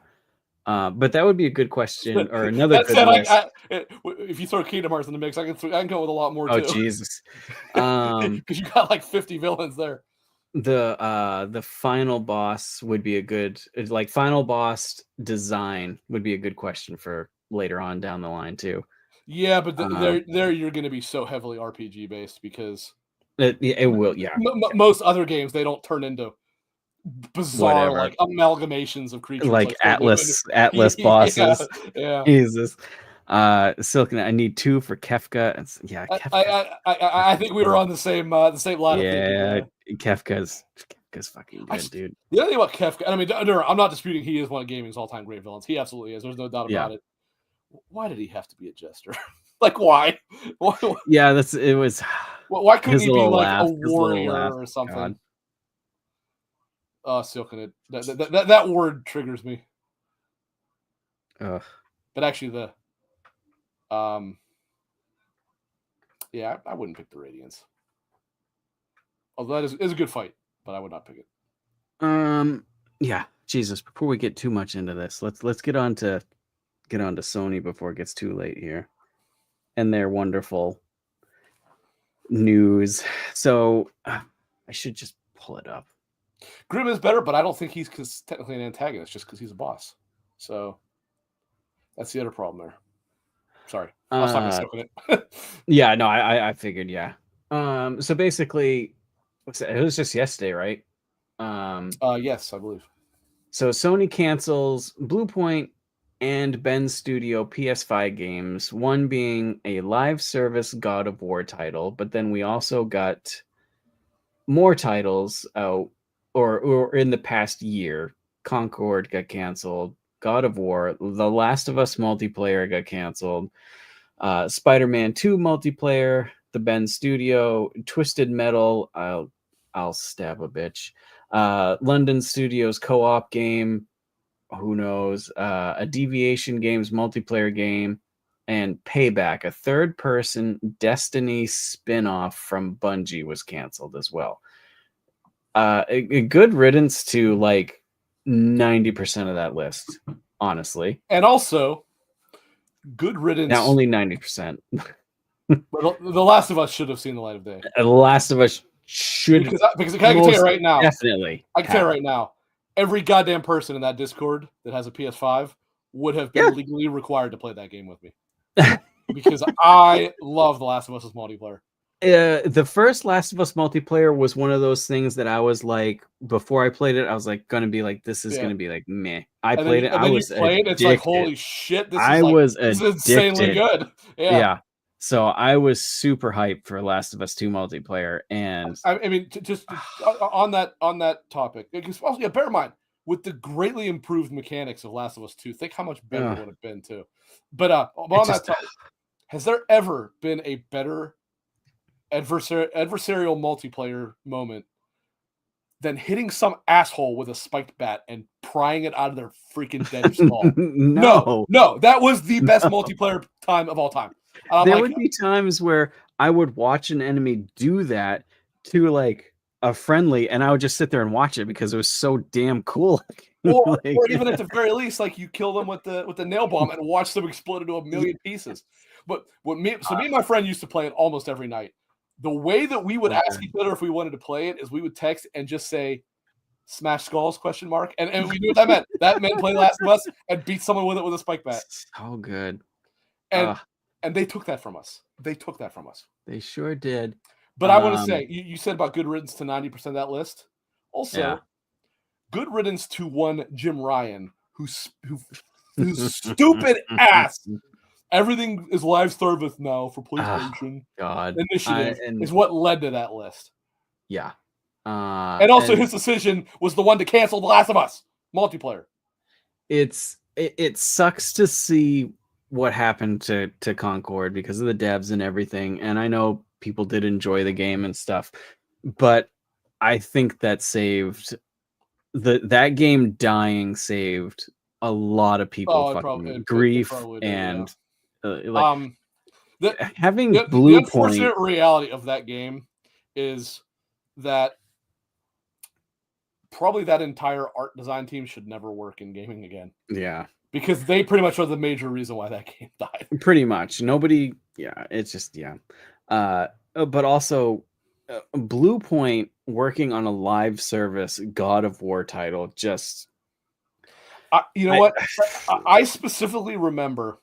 But that would be a good question or another good list. If you throw Kingdom Hearts in the mix, I can go with a lot more too. Oh Jesus! Because you got like 50 villains there. The final boss would be a good final boss design would be a good question for later on down the line too. Yeah, but there you're going to be so heavily RPG based because it will. Yeah, most other games they don't turn into bizarre like amalgamations of creatures like Atlas bosses. Yeah. Jesus. Silken, I need 2 for Kefka. Kefka. I think we were on the same line. Yeah, Kefka's fucking good, dude. The other thing about Kefka, I mean, I'm not disputing he is one of gaming's all-time great villains. He absolutely is. There's no doubt about it. Why did he have to be a jester? Like why? Yeah, it was. Why couldn't he be like a warrior or something? God. Silken it. That word triggers me. Ugh. But actually, I wouldn't pick the Radiance. Although that is a good fight, but I would not pick it. Yeah, Jesus. Before we get too much into this, let's get on to Sony before it gets too late here, and their wonderful news. So I should just pull it up. Grim is better, but I don't think he's technically an antagonist just because he's a boss. So that's the other problem there. Sorry, I was talking stuck with it. Yeah, no, I figured, yeah. So basically, it was just yesterday, right? Yes, I believe. So Sony cancels Bluepoint and Bend Studio PS5 games, one being a live service God of War title, but then we also got more titles out, or in the past year. Concord got canceled, God of War, The Last of Us multiplayer got canceled, Spider-Man 2 multiplayer, the Bend Studio, Twisted Metal, I'll stab a bitch. London Studios co-op game, who knows? A Deviation Games multiplayer game, and Payback, a third-person Destiny spin-off from Bungie, was canceled as well. A good riddance to like 90% of that list, honestly. And also, good riddance. Now only 90%. But The Last of Us should have seen the light of day. The Last of Us should, because I can tell you right now, definitely. I can tell you right now, every goddamn person in that Discord that has a PS5 would have been legally required to play that game with me. Because I love The Last of Us multiplayer. The first Last of Us multiplayer was one of those things that I was like, before I played it, I was like, gonna be like, this is gonna be like meh. I played it. I was addicted. It's like, holy shit! This is insanely good. Yeah. So I was super hyped for Last of Us 2 multiplayer, and I mean, just on that topic, because also, bear in mind, with the greatly improved mechanics of Last of Us 2, think how much better it would have been too. But on that topic, has there ever been a better adversarial multiplayer moment than hitting some asshole with a spiked bat and prying it out of their freaking dead skull? No, that was the best multiplayer time of all time. There would be times where I would watch an enemy do that to like a friendly, and I would just sit there and watch it because it was so damn cool. Or even at the very least, like you kill them with the nail bomb and watch them explode into a million pieces. But me and my friend used to play it almost every night. The way that we would ask each other if we wanted to play it is we would text and just say "Smash Skulls?" ? And we knew what that meant. That meant play Last of Us and beat someone with it with a spike bat. So good. And they took that from us. They sure did. But I want to say, you said about good riddance to 90% of that list. Also, good riddance to one Jim Ryan, who's stupid ass. Everything is live service now for PlayStation. God. Initiative is what led to that list. Yeah. And also his decision was the one to cancel The Last of Us multiplayer. It sucks to see what happened to Concord because of the devs and everything. And I know people did enjoy the game and stuff, but I think that saved that game dying saved a lot of people grief and having the unfortunate reality of that game is that probably that entire art design team should never work in gaming again. Yeah. Because they pretty much are the major reason why that game died. Pretty much. Nobody, it's just, but also, Bluepoint working on a live service God of War title just... I specifically remember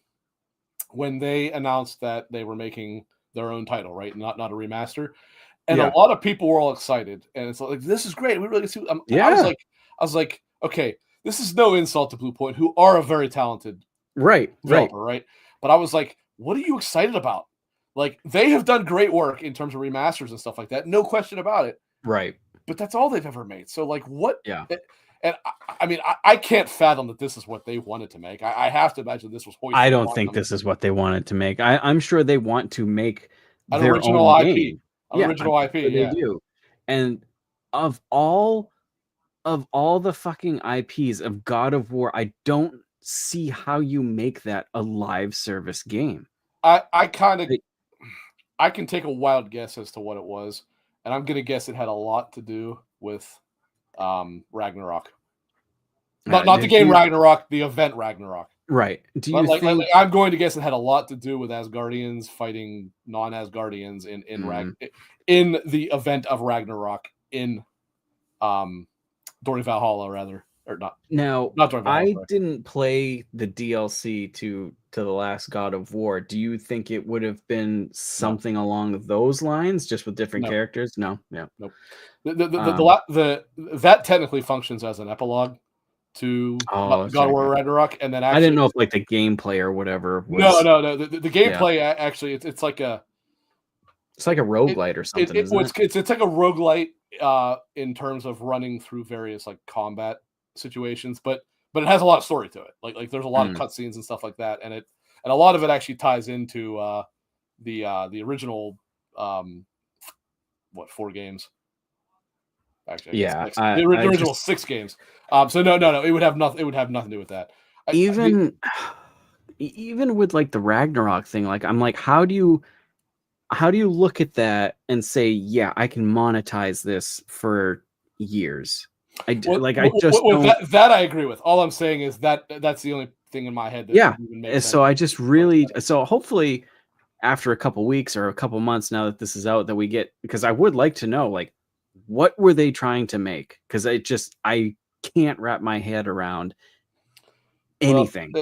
when they announced that they were making their own title, right? Not a remaster. And a lot of people were all excited. And it's like, this is great. We really see... I was like, okay, this is no insult to Bluepoint, who are a very talented developer, right? But I was like, what are you excited about? Like, they have done great work in terms of remasters and stuff like that. No question about it. Right. But that's all they've ever made. So, like, what? Yeah. And I mean, I can't fathom that this is what they wanted to make. I have to imagine this was. I don't think this is what they wanted to make. I'm sure they want to make an their original own IP. Game. Original IP. They do. And of all the fucking IPs of God of War, I don't see how you make that a live service game. I can take a wild guess as to what it was, and I'm gonna guess it had a lot to do with Ragnarok. Not the game Ragnarok, the event Ragnarok. Right. Do you think... I'm going to guess it had a lot to do with Asgardians fighting non-Asgardians in the event of Ragnarok in Dory Valhalla rather, or not Now, Dory Valhalla. I Sorry. didn't play the DLC to the last God of War. Do you think it would have been No, something along those lines, just with different no, characters? No, yeah. nope. Um, That technically functions as an epilogue to oh, God of sorry. War Ragnarok, and then I didn't actually know if like the gameplay or whatever no, was. no, no. The Yeah, gameplay actually it's like a it's like a it, roguelite or something, isn't well, it? it's like a roguelite in terms of running through various like combat situations, but it has a lot of story to it. Like there's a lot of Mm, cutscenes and stuff like that, and a lot of it actually ties into the original what 4 games. Actually, I guess yeah, six. I The I original just 6 games. So no. It would have nothing. It would have nothing to do with that. even even with like the Ragnarok thing, like I'm like, how do you look at that and say, yeah, I can monetize this for years? I just don't. That I agree with. All I'm saying is that's the only thing in my head that Yeah, would even make and sense. so I just really so hopefully after a couple weeks or a couple months now that this is out that we get, because I would like to know like what were they trying to make, because I can't wrap my head around Well, anything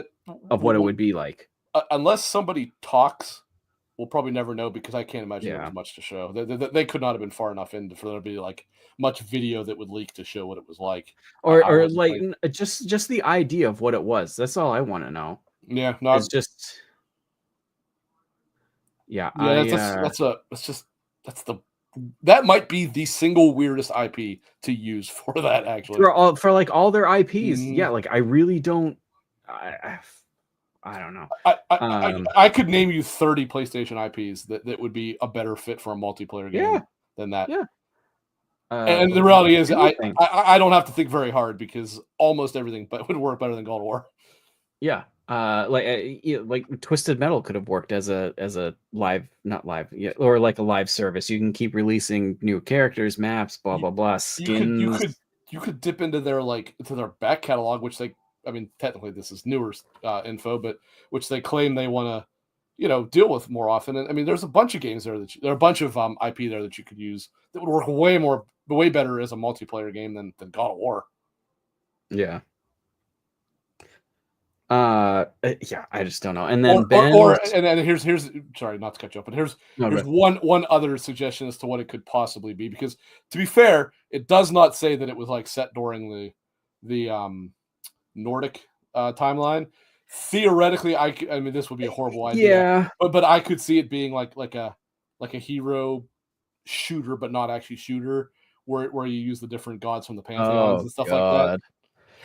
of what it would be like. unless somebody talks, we'll probably never know because I can't imagine there Yeah. was much to show. They could not have been far enough in for there to be like much video that would leak to show what it was like. I Or wasn't like like, just the idea of what it was. That's all I want to know. yeah, It's not just yeah, yeah. That's the that might be the single weirdest IP to use for that actually. for like all their IPs. Mhm. Yeah, like I really don't I I don't know. I could name you 30 PlayStation IPs that would be a better fit for a multiplayer Yeah, game than that. yeah. And the The reality is, Halo thing. I don't have to think very hard because almost everything but would work better than God of War. Yeah. Like Twisted Metal could have worked as a live, not live, yeah, or like a live service. You can keep releasing new characters, maps, blah You, blah blah, you could you skins. could you could dip into their back catalog, which I mean technically this is newer info, but which they claim they want to deal with more often. And I mean there's a bunch of games there there are a bunch of IP there that you could use that would work way better as a multiplayer game than God of War. Yeah. Yeah, I just don't know. And then And then here's sorry not to cut you off, but here's no, here's but one other suggestion as to what it could possibly be, because to be fair, it does not say that it was like set during the Nordic timeline. Theoretically, I mean this would be a horrible idea, yeah, but I could see it being like a hero shooter, but not actually shooter, where you use the different gods from the pantheons oh and stuff like that. god.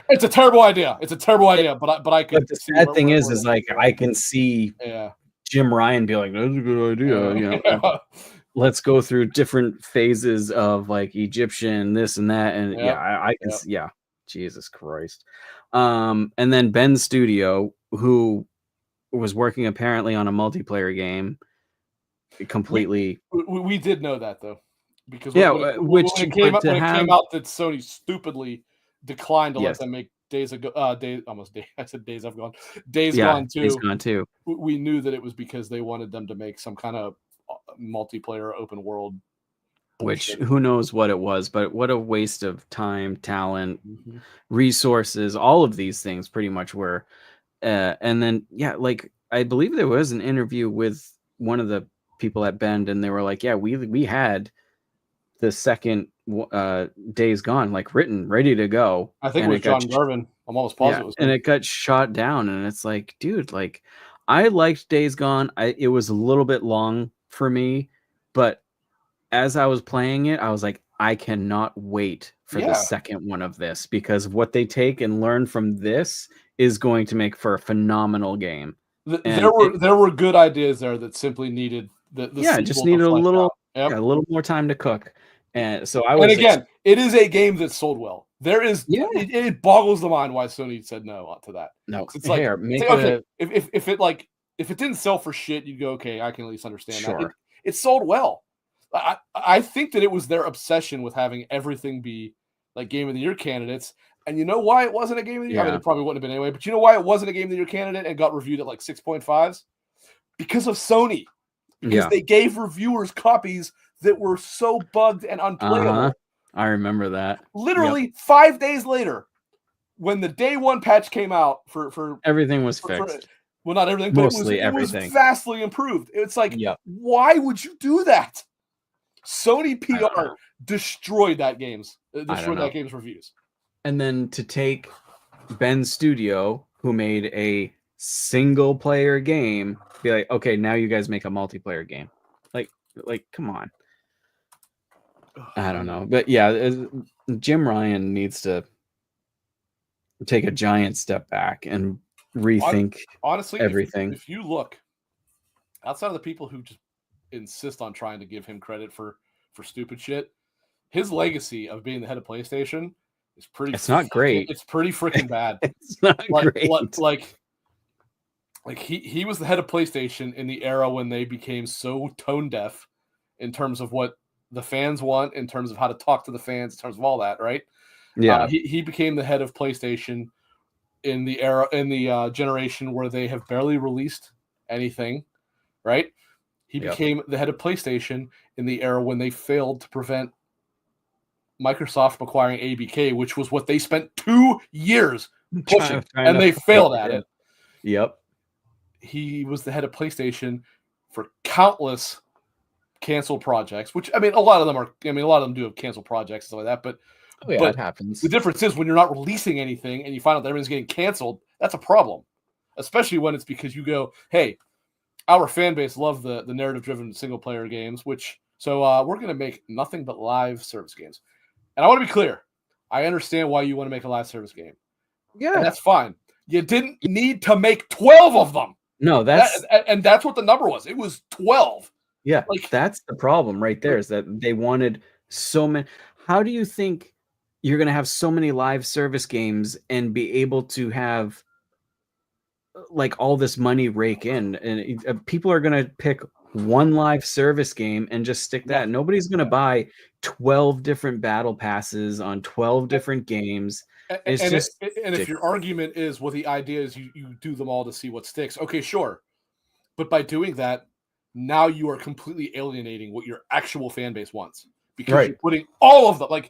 It's a terrible idea. It's a terrible idea, but I But could the see sad thing is where that like could go. I can see Yeah. Jim Ryan be like, "That's a good idea," Yeah. let's go through different phases of like Egyptian this and that, and yeah, Yep. I can Yep. yeah, Jesus Christ. And then Ben Studio, who was working apparently on a multiplayer game, We, completely we did know that though, because yeah, when which it came but up to when it have came out that Sony stupidly declined to let yes, them make I said Days yeah, Gone he's 2. gone too. We knew that it was because they wanted them to make some kind of multiplayer open world Which bullshit. who knows what it was, but what a waste of time, talent, Mhm. resources, all of these things pretty much were. And then yeah, like I believe there was an interview with one of the people at Bend, and they were like, "Yeah, we had the second Days Gone like written, ready to go, I think it and was it got John Garvin. I'm almost yeah, positive it was and him. it got shot down, and it's like, dude, like I liked Days Gone. It was a little bit long for me, but as I was playing it, I was like, I cannot wait for the Yeah, second one of this, because what they take and learn from this is going to make for a phenomenal game. And it there were good ideas there that simply needed the yeah, it just sequel to needed flesh out. yeah, Yep. a little more time to cook. And so I And was again, it is a game that sold well. There is yeah, it boggles the mind why Sony said no to that. no, 'Cause here, it's make like okay, a if it didn't sell for shit, you'd go, okay, I can at least understand that. sure. It sold well. I think that it was their obsession with having everything be like game of the year candidates. And you know why it wasn't a game of the year? I mean, Yeah. it probably wouldn't have been anyway, but you know why it wasn't a game of the year candidate and got reviewed at like 6.5s? Because of Sony. Because Yeah. they gave reviewers copies that were so bugged and Uh-huh. unplayable. I remember that. Literally 5 days later, when the day one patch came out for Everything was fixed. well, not everything, but Mostly it was everything. vastly improved. It's like, Yep. why would you do that? Sony I don't PR know. destroyed that game's know. reviews. And then to take Ben Studio, who made a single player game, be like, okay, now you guys make a multiplayer game. Like, come on. I don't know. But yeah, Jim Ryan needs to take a giant step back and rethink honestly everything. If you look outside of the people who just insist on trying to give him credit for stupid shit, his legacy of being the head of PlayStation is pretty. It's not great. It's pretty freaking bad. It's not great. Like he was the head of PlayStation in the era when they became so tone deaf in terms of what the fans want, in terms of how to talk to the fans, in terms of all that, right? Yeah. He became the head of PlayStation in the generation where they have barely released anything, right? He became the head of PlayStation in the era when they failed to prevent Microsoft from acquiring ABK, which was what they spent 2 years pushing, and they failed at it. Yep. He was the head of PlayStation for countless canceled projects, which, I mean, a lot of them do have canceled projects and stuff like that, but it happens. The difference is when you're not releasing anything and you find out that everything's getting canceled, that's a problem, especially when it's because you go, hey, our fan base love the narrative-driven single-player games, so we're going to make nothing but live service games. And I want to be clear. I understand why you want to make a live service game. Yeah. And that's fine. You didn't need to make 12 of them. No, that's what the number was. It was 12. Yeah, that's the problem right there, is that they wanted so many. How do you think you're going to have so many live service games and be able to have like all this money rake in? And people are going to pick one live service game and just stick that. Nobody's going to buy 12 different battle passes on 12 different games. It's just if your argument is, well, the idea is you do them all to see what sticks. Okay, sure. But by doing that, now you are completely alienating what your actual fan base wants, because you're putting all of them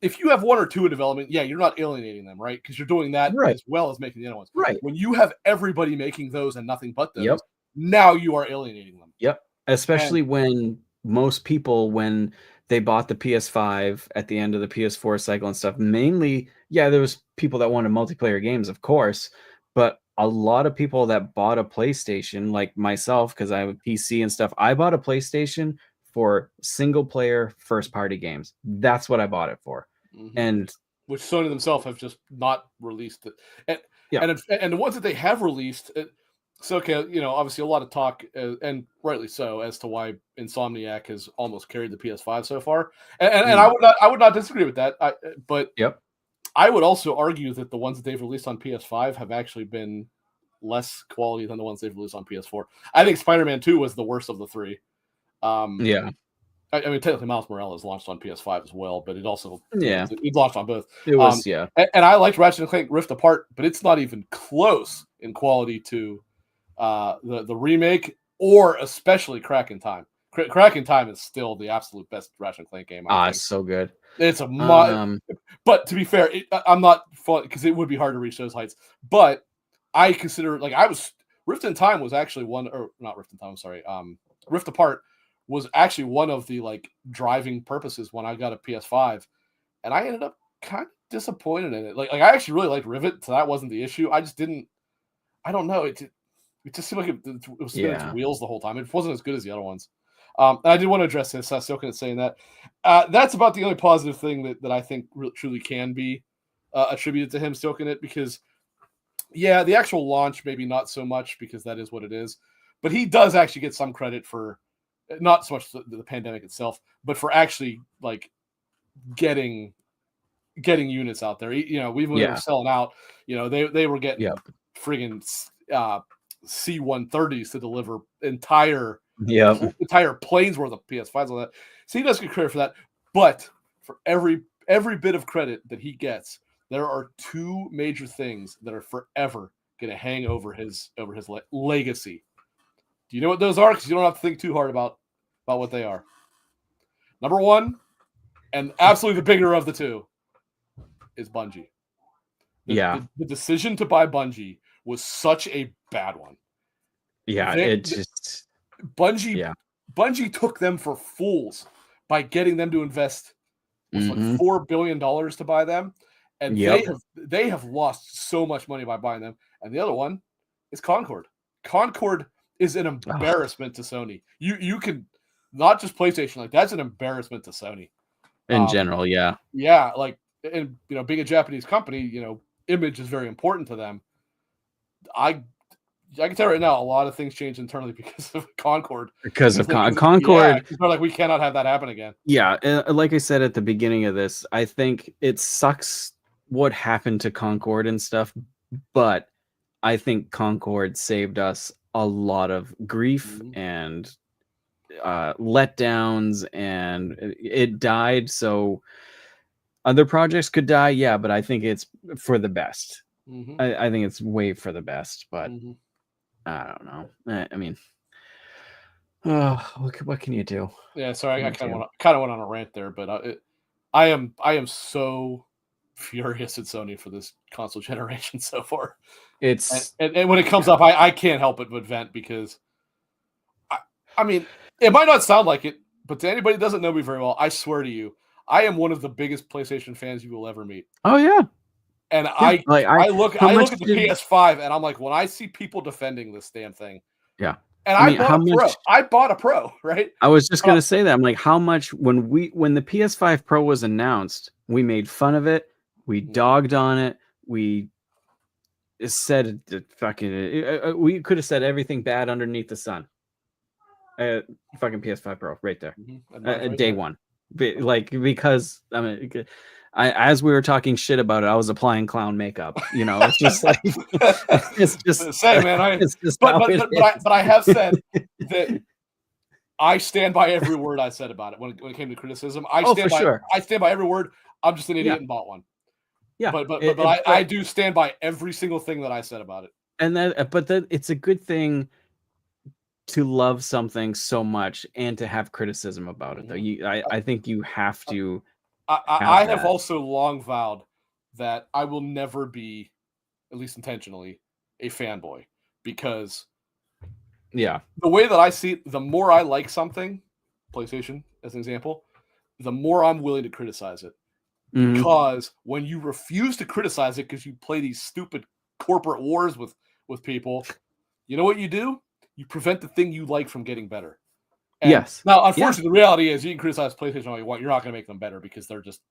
if you have one or two in development, you're not alienating them, right? Because you're doing that as well as making the other ones. Right. When you have everybody making those and nothing but those, now you are alienating them. Yep. Especially when most people, when they bought the PS5 at the end of the PS4 cycle and stuff, mainly, there was people that wanted multiplayer games, of course, but a lot of people that bought a PlayStation, like myself, because I have a PC and stuff, I bought a PlayStation for single player first party games. That's what I bought it for. Mm-hmm. And which Sony themselves have just not released it. And the ones that they have released, so okay, obviously a lot of talk, and rightly so, as to why Insomniac has almost carried the PS5 so far. And I would not disagree with that. But I would also argue that the ones that they've released on PS5 have actually been less quality than the ones they've released on PS4. I think Spider-Man 2 was the worst of the three. I mean, technically Miles Morales launched on PS5 as well, but it also it launched on both. It was and I liked Ratchet & Clank Rift Apart, but it's not even close in quality to the remake, or especially Crack in Time. Crack in Time is still the absolute best Ratchet & Clank game. It's so good. It's but to be fair, I'm not, because it would be hard to reach those heights. But I consider, Rift in Time was actually Rift Apart was actually one of the driving purposes when I got a PS5, and I ended up kind of disappointed in it. I actually really liked Rivet, so that wasn't the issue. I just didn't. I don't know. It just seemed like it was spinning its wheels the whole time. It wasn't as good as the other ones. And I did want to address this. Silken is saying that. That's about the only positive thing that I think really, truly can be attributed to him, Silken it, because, the actual launch, maybe not so much, because that is what it is. But he does actually get some credit for, not so much the pandemic itself, but for actually, getting units out there. Even when they were selling out, they were getting friggin' C-130s to deliver entire planes worth of PS5s on that. So he does get credit for that. But for every bit of credit that he gets, there are two major things that are forever going to hang over his legacy. Do you know what those are? Because you don't have to think too hard about what they are. Number one, And absolutely the bigger of the two is Bungie. The decision to buy Bungie was such a bad one. Yeah, Bungie took them for fools by getting them to invest like $4 billion to buy them, and they have lost so much money by buying them. And the other one is Concord. Concord is an embarrassment to Sony. You can not just PlayStation, like that's an embarrassment to Sony in general. Yeah, like, and being a Japanese company, image is very important to them. I can tell right now, a lot of things changed internally because of Concord. Because of Concord, they're like, we cannot have that happen again. Yeah, like I said at the beginning of this, I think it sucks what happened to Concord and stuff, but I think Concord saved us a lot of grief and letdowns, and it died so other projects could die. Yeah, but I think it's for the best. I think it's way for the best, but I don't know. I mean, what can you do? Yeah, sorry, I kind of went on a rant there, but I am so furious at Sony for this console generation so far. It's and when it comes up, I can't help it but vent, because I mean, it might not sound like it, but to anybody who doesn't know me very well, I swear to you, I am one of the biggest PlayStation fans you will ever meet. Oh yeah. And I look at the PS5 and I'm like, when I see people defending this damn thing. Yeah. And I bought a Pro, right? I was just gonna say that. I'm like, how much when the PS5 Pro was announced, we made fun of it, we dogged on it, we said we could have said everything bad underneath the sun. Fucking PS5 Pro right there. Day one. Because I mean, as we were talking shit about it, I was applying clown makeup. It's just like it's just say, man. But I have said that I stand by every word I said about it when it came to criticism. I stand by every word. I'm just an idiot and bought one. Yeah, but I do stand by every single thing that I said about it. And it's a good thing to love something so much and to have criticism about it, though. I think you have to. I have also long vowed that I will never be, at least intentionally, a fanboy, because the way that I see it, the more I like something, PlayStation as an example, the more I'm willing to criticize it. Because when you refuse to criticize it because you play these stupid corporate wars with people, you know what you do? You prevent the thing you like from getting better. And yes. Now, unfortunately, the reality is you can criticize PlayStation all you want. You're not going to make them better because they're just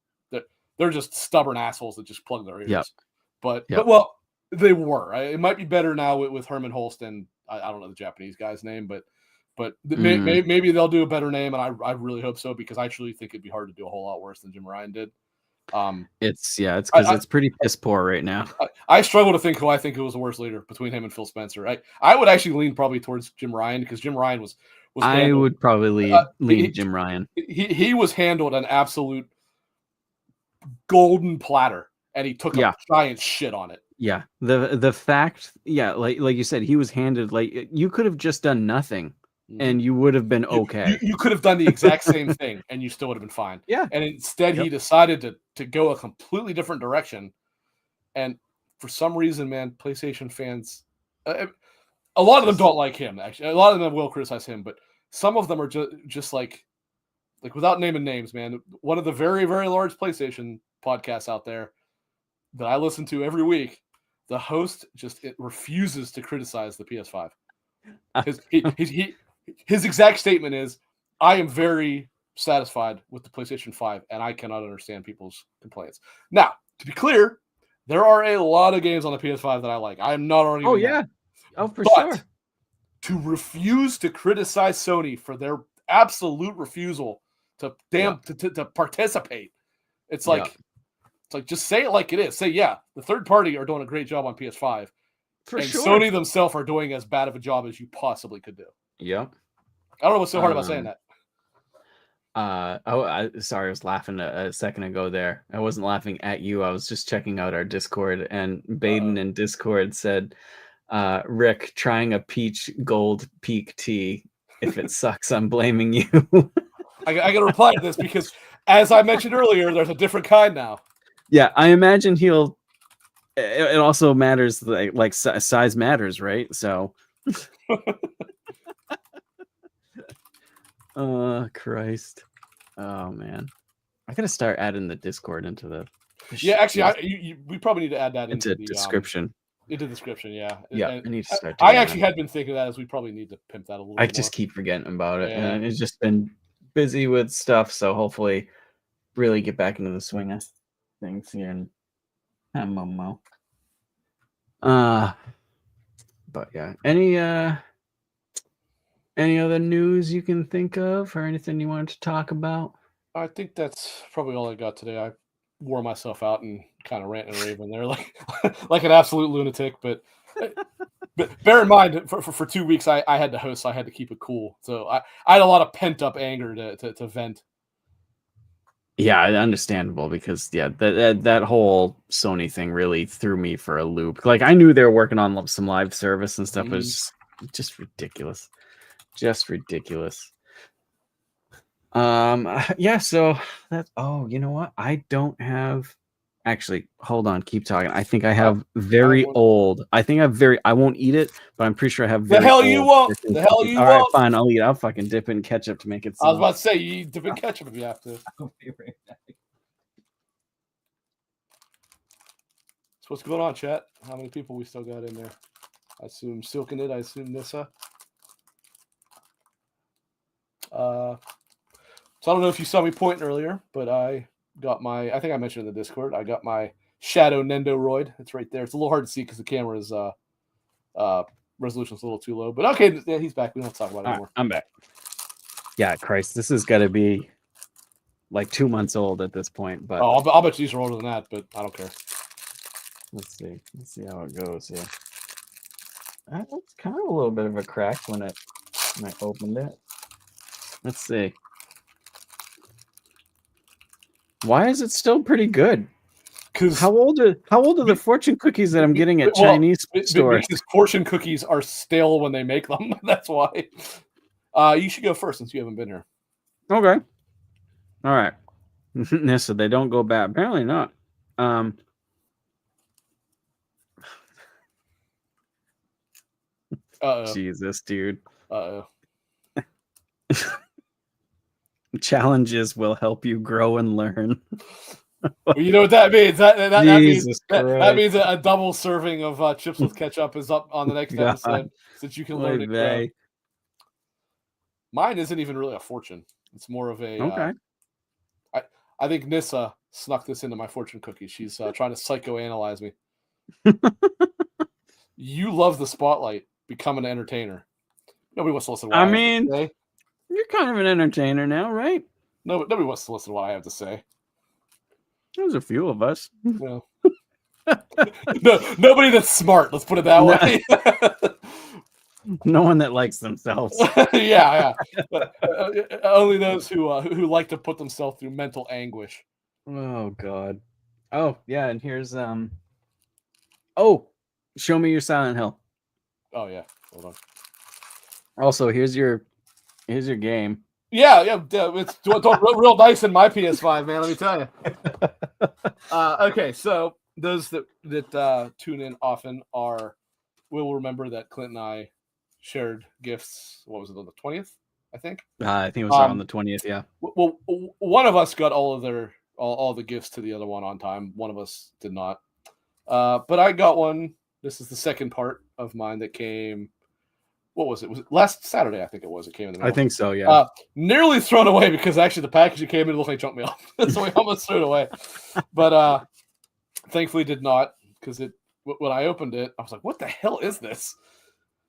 stubborn assholes that just plug their ears. Yep. But well, they were. It might be better now with Herman Holst and I don't know the Japanese guy's name, but maybe they'll do a better name, and I really hope so, because I truly think it'd be hard to do a whole lot worse than Jim Ryan did. It's because it's pretty piss poor right now. I struggle to think who I think was the worst leader between him and Phil Spencer. I would actually lean probably towards Jim Ryan, because Jim Ryan was I would probably lean Jim Ryan. He was handled an absolute golden platter, and he took a giant shit on it. Yeah, the fact, like you said, he was handed, like, you could have just done nothing, and you would have been okay. You could have done the exact same thing, and you still would have been fine. Yeah. And instead, he decided to go a completely different direction. And for some reason, man, PlayStation fans, a lot of them don't like him, actually. A lot of them will criticize him, but some of them are just like without naming names, man. One of the very, very large PlayStation podcasts out there that I listen to every week, the host refuses to criticize the PS5. His exact statement is, I am very satisfied with the PlayStation 5, and I cannot understand people's complaints. Now, to be clear, there are a lot of games on the PS5 that I like. I am not arguing. Oh, yeah. Oh, for sure. To refuse to criticize Sony for their absolute refusal to participate, it's like just say it like it is. Say, the third party are doing a great job on PS5, and Sony themselves are doing as bad of a job as you possibly could do. Yeah. I don't know what's so hard about saying that. Sorry, I was laughing a second ago there. I wasn't laughing at you. I was just checking out our Discord, and Baden in Discord said, Rick, trying a peach gold peak tea. If it sucks, I'm blaming you. I got to reply to this, because as I mentioned earlier, there's a different kind now. Yeah, I imagine he'll. It also matters, like size matters, right? So. Oh Christ! Oh man, I gotta start adding the Discord into the. Yeah, actually, we probably need to add that into the description. Into the description, yeah. Yeah, And I need to start. I actually had been thinking that as we probably need to pimp that a little. I bit just more. keep forgetting about it, Yeah. and it's just been busy with stuff. So hopefully, really get back into the swing of things here and Momo. But yeah, any other news you can think of, or anything you wanted to talk about? I think that's probably all I got today. I wore myself out and kind of ranting and raving there, like like an absolute lunatic. But bear in mind, for 2 weeks, I had to host, so I had to keep it cool. So I had a lot of pent up anger to vent. Yeah, understandable, because that whole Sony thing really threw me for a loop. Like, I knew they were working on some live service and stuff, but it's just ridiculous. Just ridiculous. Yeah, so that's, oh, you know what? I don't have, actually, hold on, keep talking. I think I have very old. I won't eat it, but I'm pretty sure I have very The hell old you won't. fortune The hell cookies. you All right, won't. fine, I'll eat it. I'll fucking dip it in ketchup to make it I was seem. about to say, you dip in ketchup if you have to. I'll be right back. So what's going on, chat? How many people we still got in there? I assume Silk in it. I assume Nissa. So I don't know if you saw me pointing earlier, but I got my, I think I mentioned in the Discord, I got my Shadow Nendoroid. It's right there. It's a little hard to see because the camera's resolution's a little too low. But okay, yeah, he's back. We don't have to talk about it anymore. I'm back. Yeah, Christ, this has got to be like 2 months old at this point. But I'll bet these are older than that, but I don't care. Let's see how it goes here. It's kind of a little bit of a crack when I opened it. Let's see. Why is it still pretty good? Because how old are the fortune cookies that I'm getting at Chinese stores? Because fortune cookies are stale when they make them. That's why. You should go first since you haven't been here. Okay. All right. Nissa, they don't go bad. Apparently not. Jesus, dude. Challenges will help you grow and learn. You know what that means? That means a double serving of chips with ketchup is up on the next episode, since you can learn and grow. Mine isn't even really a fortune. It's more of a. Okay. I think Nissa snuck this into my fortune cookie. She's trying to psychoanalyze me. You love the spotlight. Become an entertainer. Nobody wants to listen to what I mean, have to say. You're kind of an entertainer now, right? Nobody wants to listen to what I have to say. There's a few of us. No. Nobody that's smart. Let's put it that way. No one that likes themselves. Yeah. But, only those who like to put themselves through mental anguish. Oh God. Oh yeah, and here's Oh, show me your Silent Hill. Oh yeah. Hold on. Also, here's your game. Yeah. It's real nice in my PS5, man. Let me tell you. Okay, so those that tune in often will remember that Clint and I shared gifts. What was it, on the 20th? I think. I think it was on the 20th. Yeah. Well, one of us got all the gifts to the other one on time. One of us did not. But I got one. This is the second part of mine that came. What was it? Was it last Saturday? I think it was. It came in the mail. I think so. Yeah. Nearly thrown away because actually the package that came in looked like junk mail, so we almost threw it away. But thankfully did not, because when I opened it, I was like, "What the hell is this?"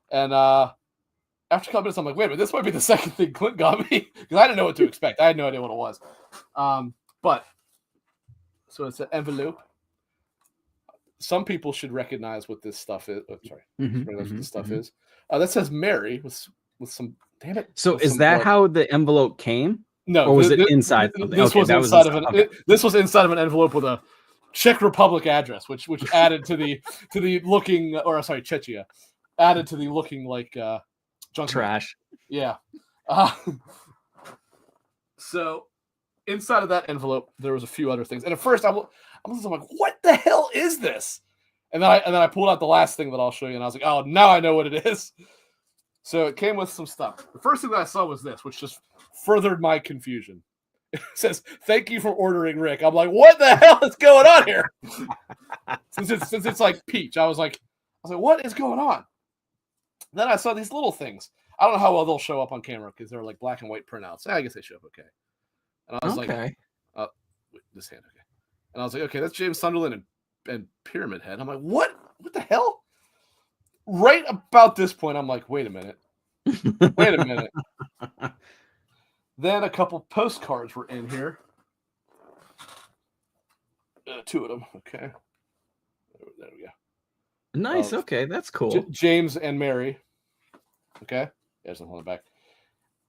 And after a couple minutes, I'm like, "Wait a minute, this might be the second thing Clint got me," because I didn't know what to expect. I had no idea what it was. But so it's an envelope. Some people should recognize what this stuff is. Oh, sorry, what this stuff is. That says Mary with some. Damn it! So is that how the envelope came? No, or was it inside? This was inside of an. This was inside of an envelope with a Czech Republic address, which added to the looking, or sorry, Czechia, added to the looking like junk trash. Yeah. So inside of that envelope, there was a few other things. And at first, I'm like, what the hell is this? And then I pulled out the last thing that I'll show you, and I was like, oh, now I know what it is. So it came with some stuff. The first thing that I saw was this, which just furthered my confusion. It says, "Thank you for ordering, Rick." I'm like, what the hell is going on here? since it's like peach, I was like, what is going on? Then I saw these little things. I don't know how well they'll show up on camera because they're like black and white printouts. I guess they show up okay. And I was like, wait, this hand, okay. And I was like, okay, that's James Sunderland and Pyramid Head. I'm like, what the hell? Right about this point, I'm like, wait a minute. Then a couple postcards were in here. 2 of them. Okay. There we go. Nice. Okay, that's cool. James and Mary. Okay. There's something on the back.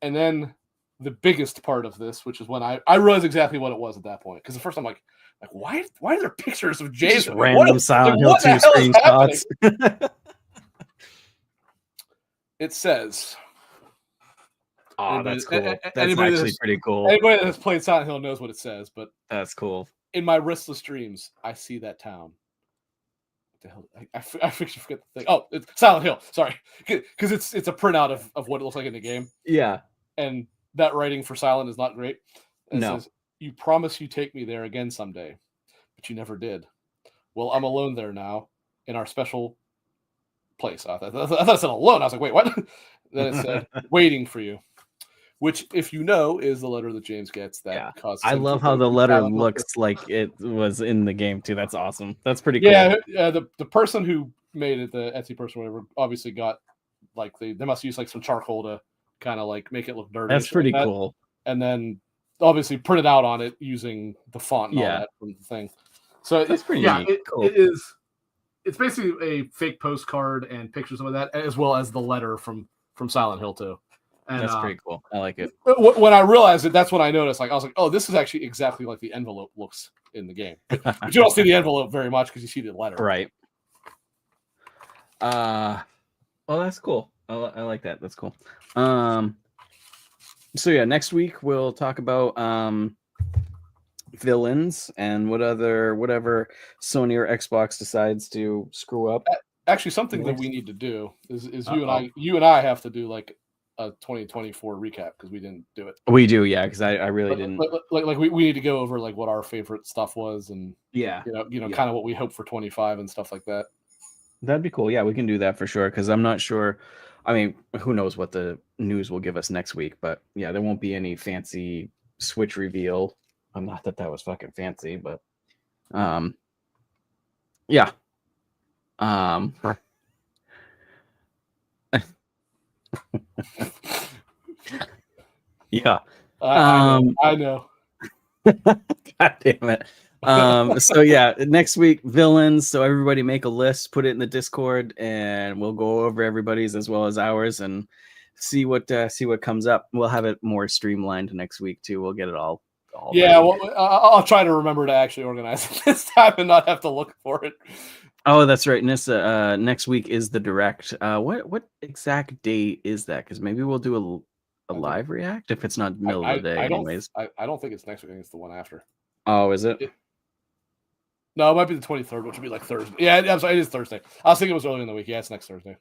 And then the biggest part of this, which is when I realized exactly what it was at that point. Because at first I'm like, why are there pictures of James? Just random Silent Hill 2 screenshots. It says. Oh, that's cool. That's actually pretty cool. Anybody that has played Silent Hill knows what it says, but that's cool. In my restless dreams, I see that town. What the hell? I forget the thing. Oh, it's Silent Hill. Sorry, because it's a printout of what it looks like in the game. Yeah, and that writing for Silent is not great. It no. says, "You promise you take me there again someday, but you never did. Well, I'm alone there now in our special place." I thought it said alone. I was like, wait, what? Then it said, "Waiting for you." Which, if you know, is the letter that James gets that causes. I love how the letter looks like it was in the game too. That's awesome. That's pretty cool. Yeah, the person who made it, the Etsy person, or whatever, obviously got like they must use like some charcoal to kind of like make it look dirty. That's pretty cool. And then obviously printed out on it using the font and all that from the thing. So that's pretty neat. Cool. It is. It's basically a fake postcard and pictures of that, as well as the letter from Silent Hill 2. And, that's pretty cool. I like it. When I realized it, that's when I noticed. Like I was like, "Oh, this is actually exactly like the envelope looks in the game." But you don't see the envelope very much because you see the letter. Right. Well, that's cool. I like that. That's cool. So yeah, next week we'll talk about villains and whatever Sony or Xbox decides to screw up. Actually, something that we need to do is you and I have to do like a 2024 recap because we didn't do it. We do, yeah, because I really didn't. Like we need to go over like what our favorite stuff was and yeah, kind of what we hope for 25 and stuff like that. That'd be cool. Yeah, we can do that for sure. Because I'm not sure. I mean, who knows what the news will give us next week? But yeah, there won't be any fancy Switch reveal. I'm not that was fucking fancy, but yeah. Yeah. I know. God damn it. So yeah, next week villains. So everybody make a list, put it in the Discord, and we'll go over everybody's as well as ours and see what comes up. We'll have it more streamlined next week too. We'll get it all yeah, well, I'll try to remember to actually organize it this time and not have to look for it. Oh, that's right, Nissa. Next week is the direct. What exact date is that? Because maybe we'll do a live react if it's not middle of the day. Anyways, I don't think it's next week. I think it's the one after. Oh, is it? No, it might be the 23rd, which would be like Thursday. Yeah, I'm sorry, it is Thursday. I was thinking it was earlier in the week. Yeah, it's next Thursday.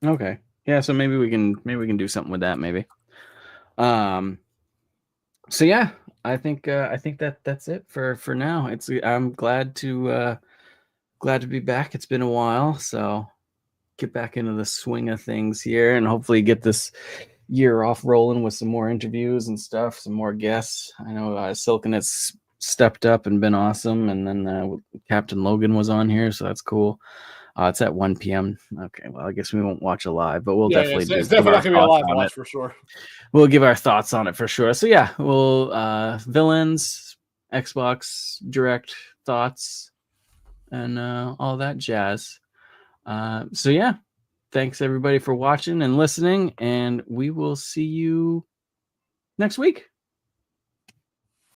Okay. Yeah, so maybe we can do something with that. Maybe. So yeah, I think that's it for now. I'm glad to be back. It's been a while, so get back into the swing of things here, and hopefully get this year off rolling with some more interviews and stuff, some more guests. I know Silken has stepped up and been awesome, and then Captain Logan was on here, so that's cool. It's at 1 p.m. Okay, well, I guess we won't watch a live, but we'll definitely do. It's definitely not gonna be a live watch for sure. We'll give our thoughts on it for sure. So yeah, we'll villains, Xbox Direct thoughts, and all that jazz. So yeah, thanks everybody for watching and listening, and we will see you next week.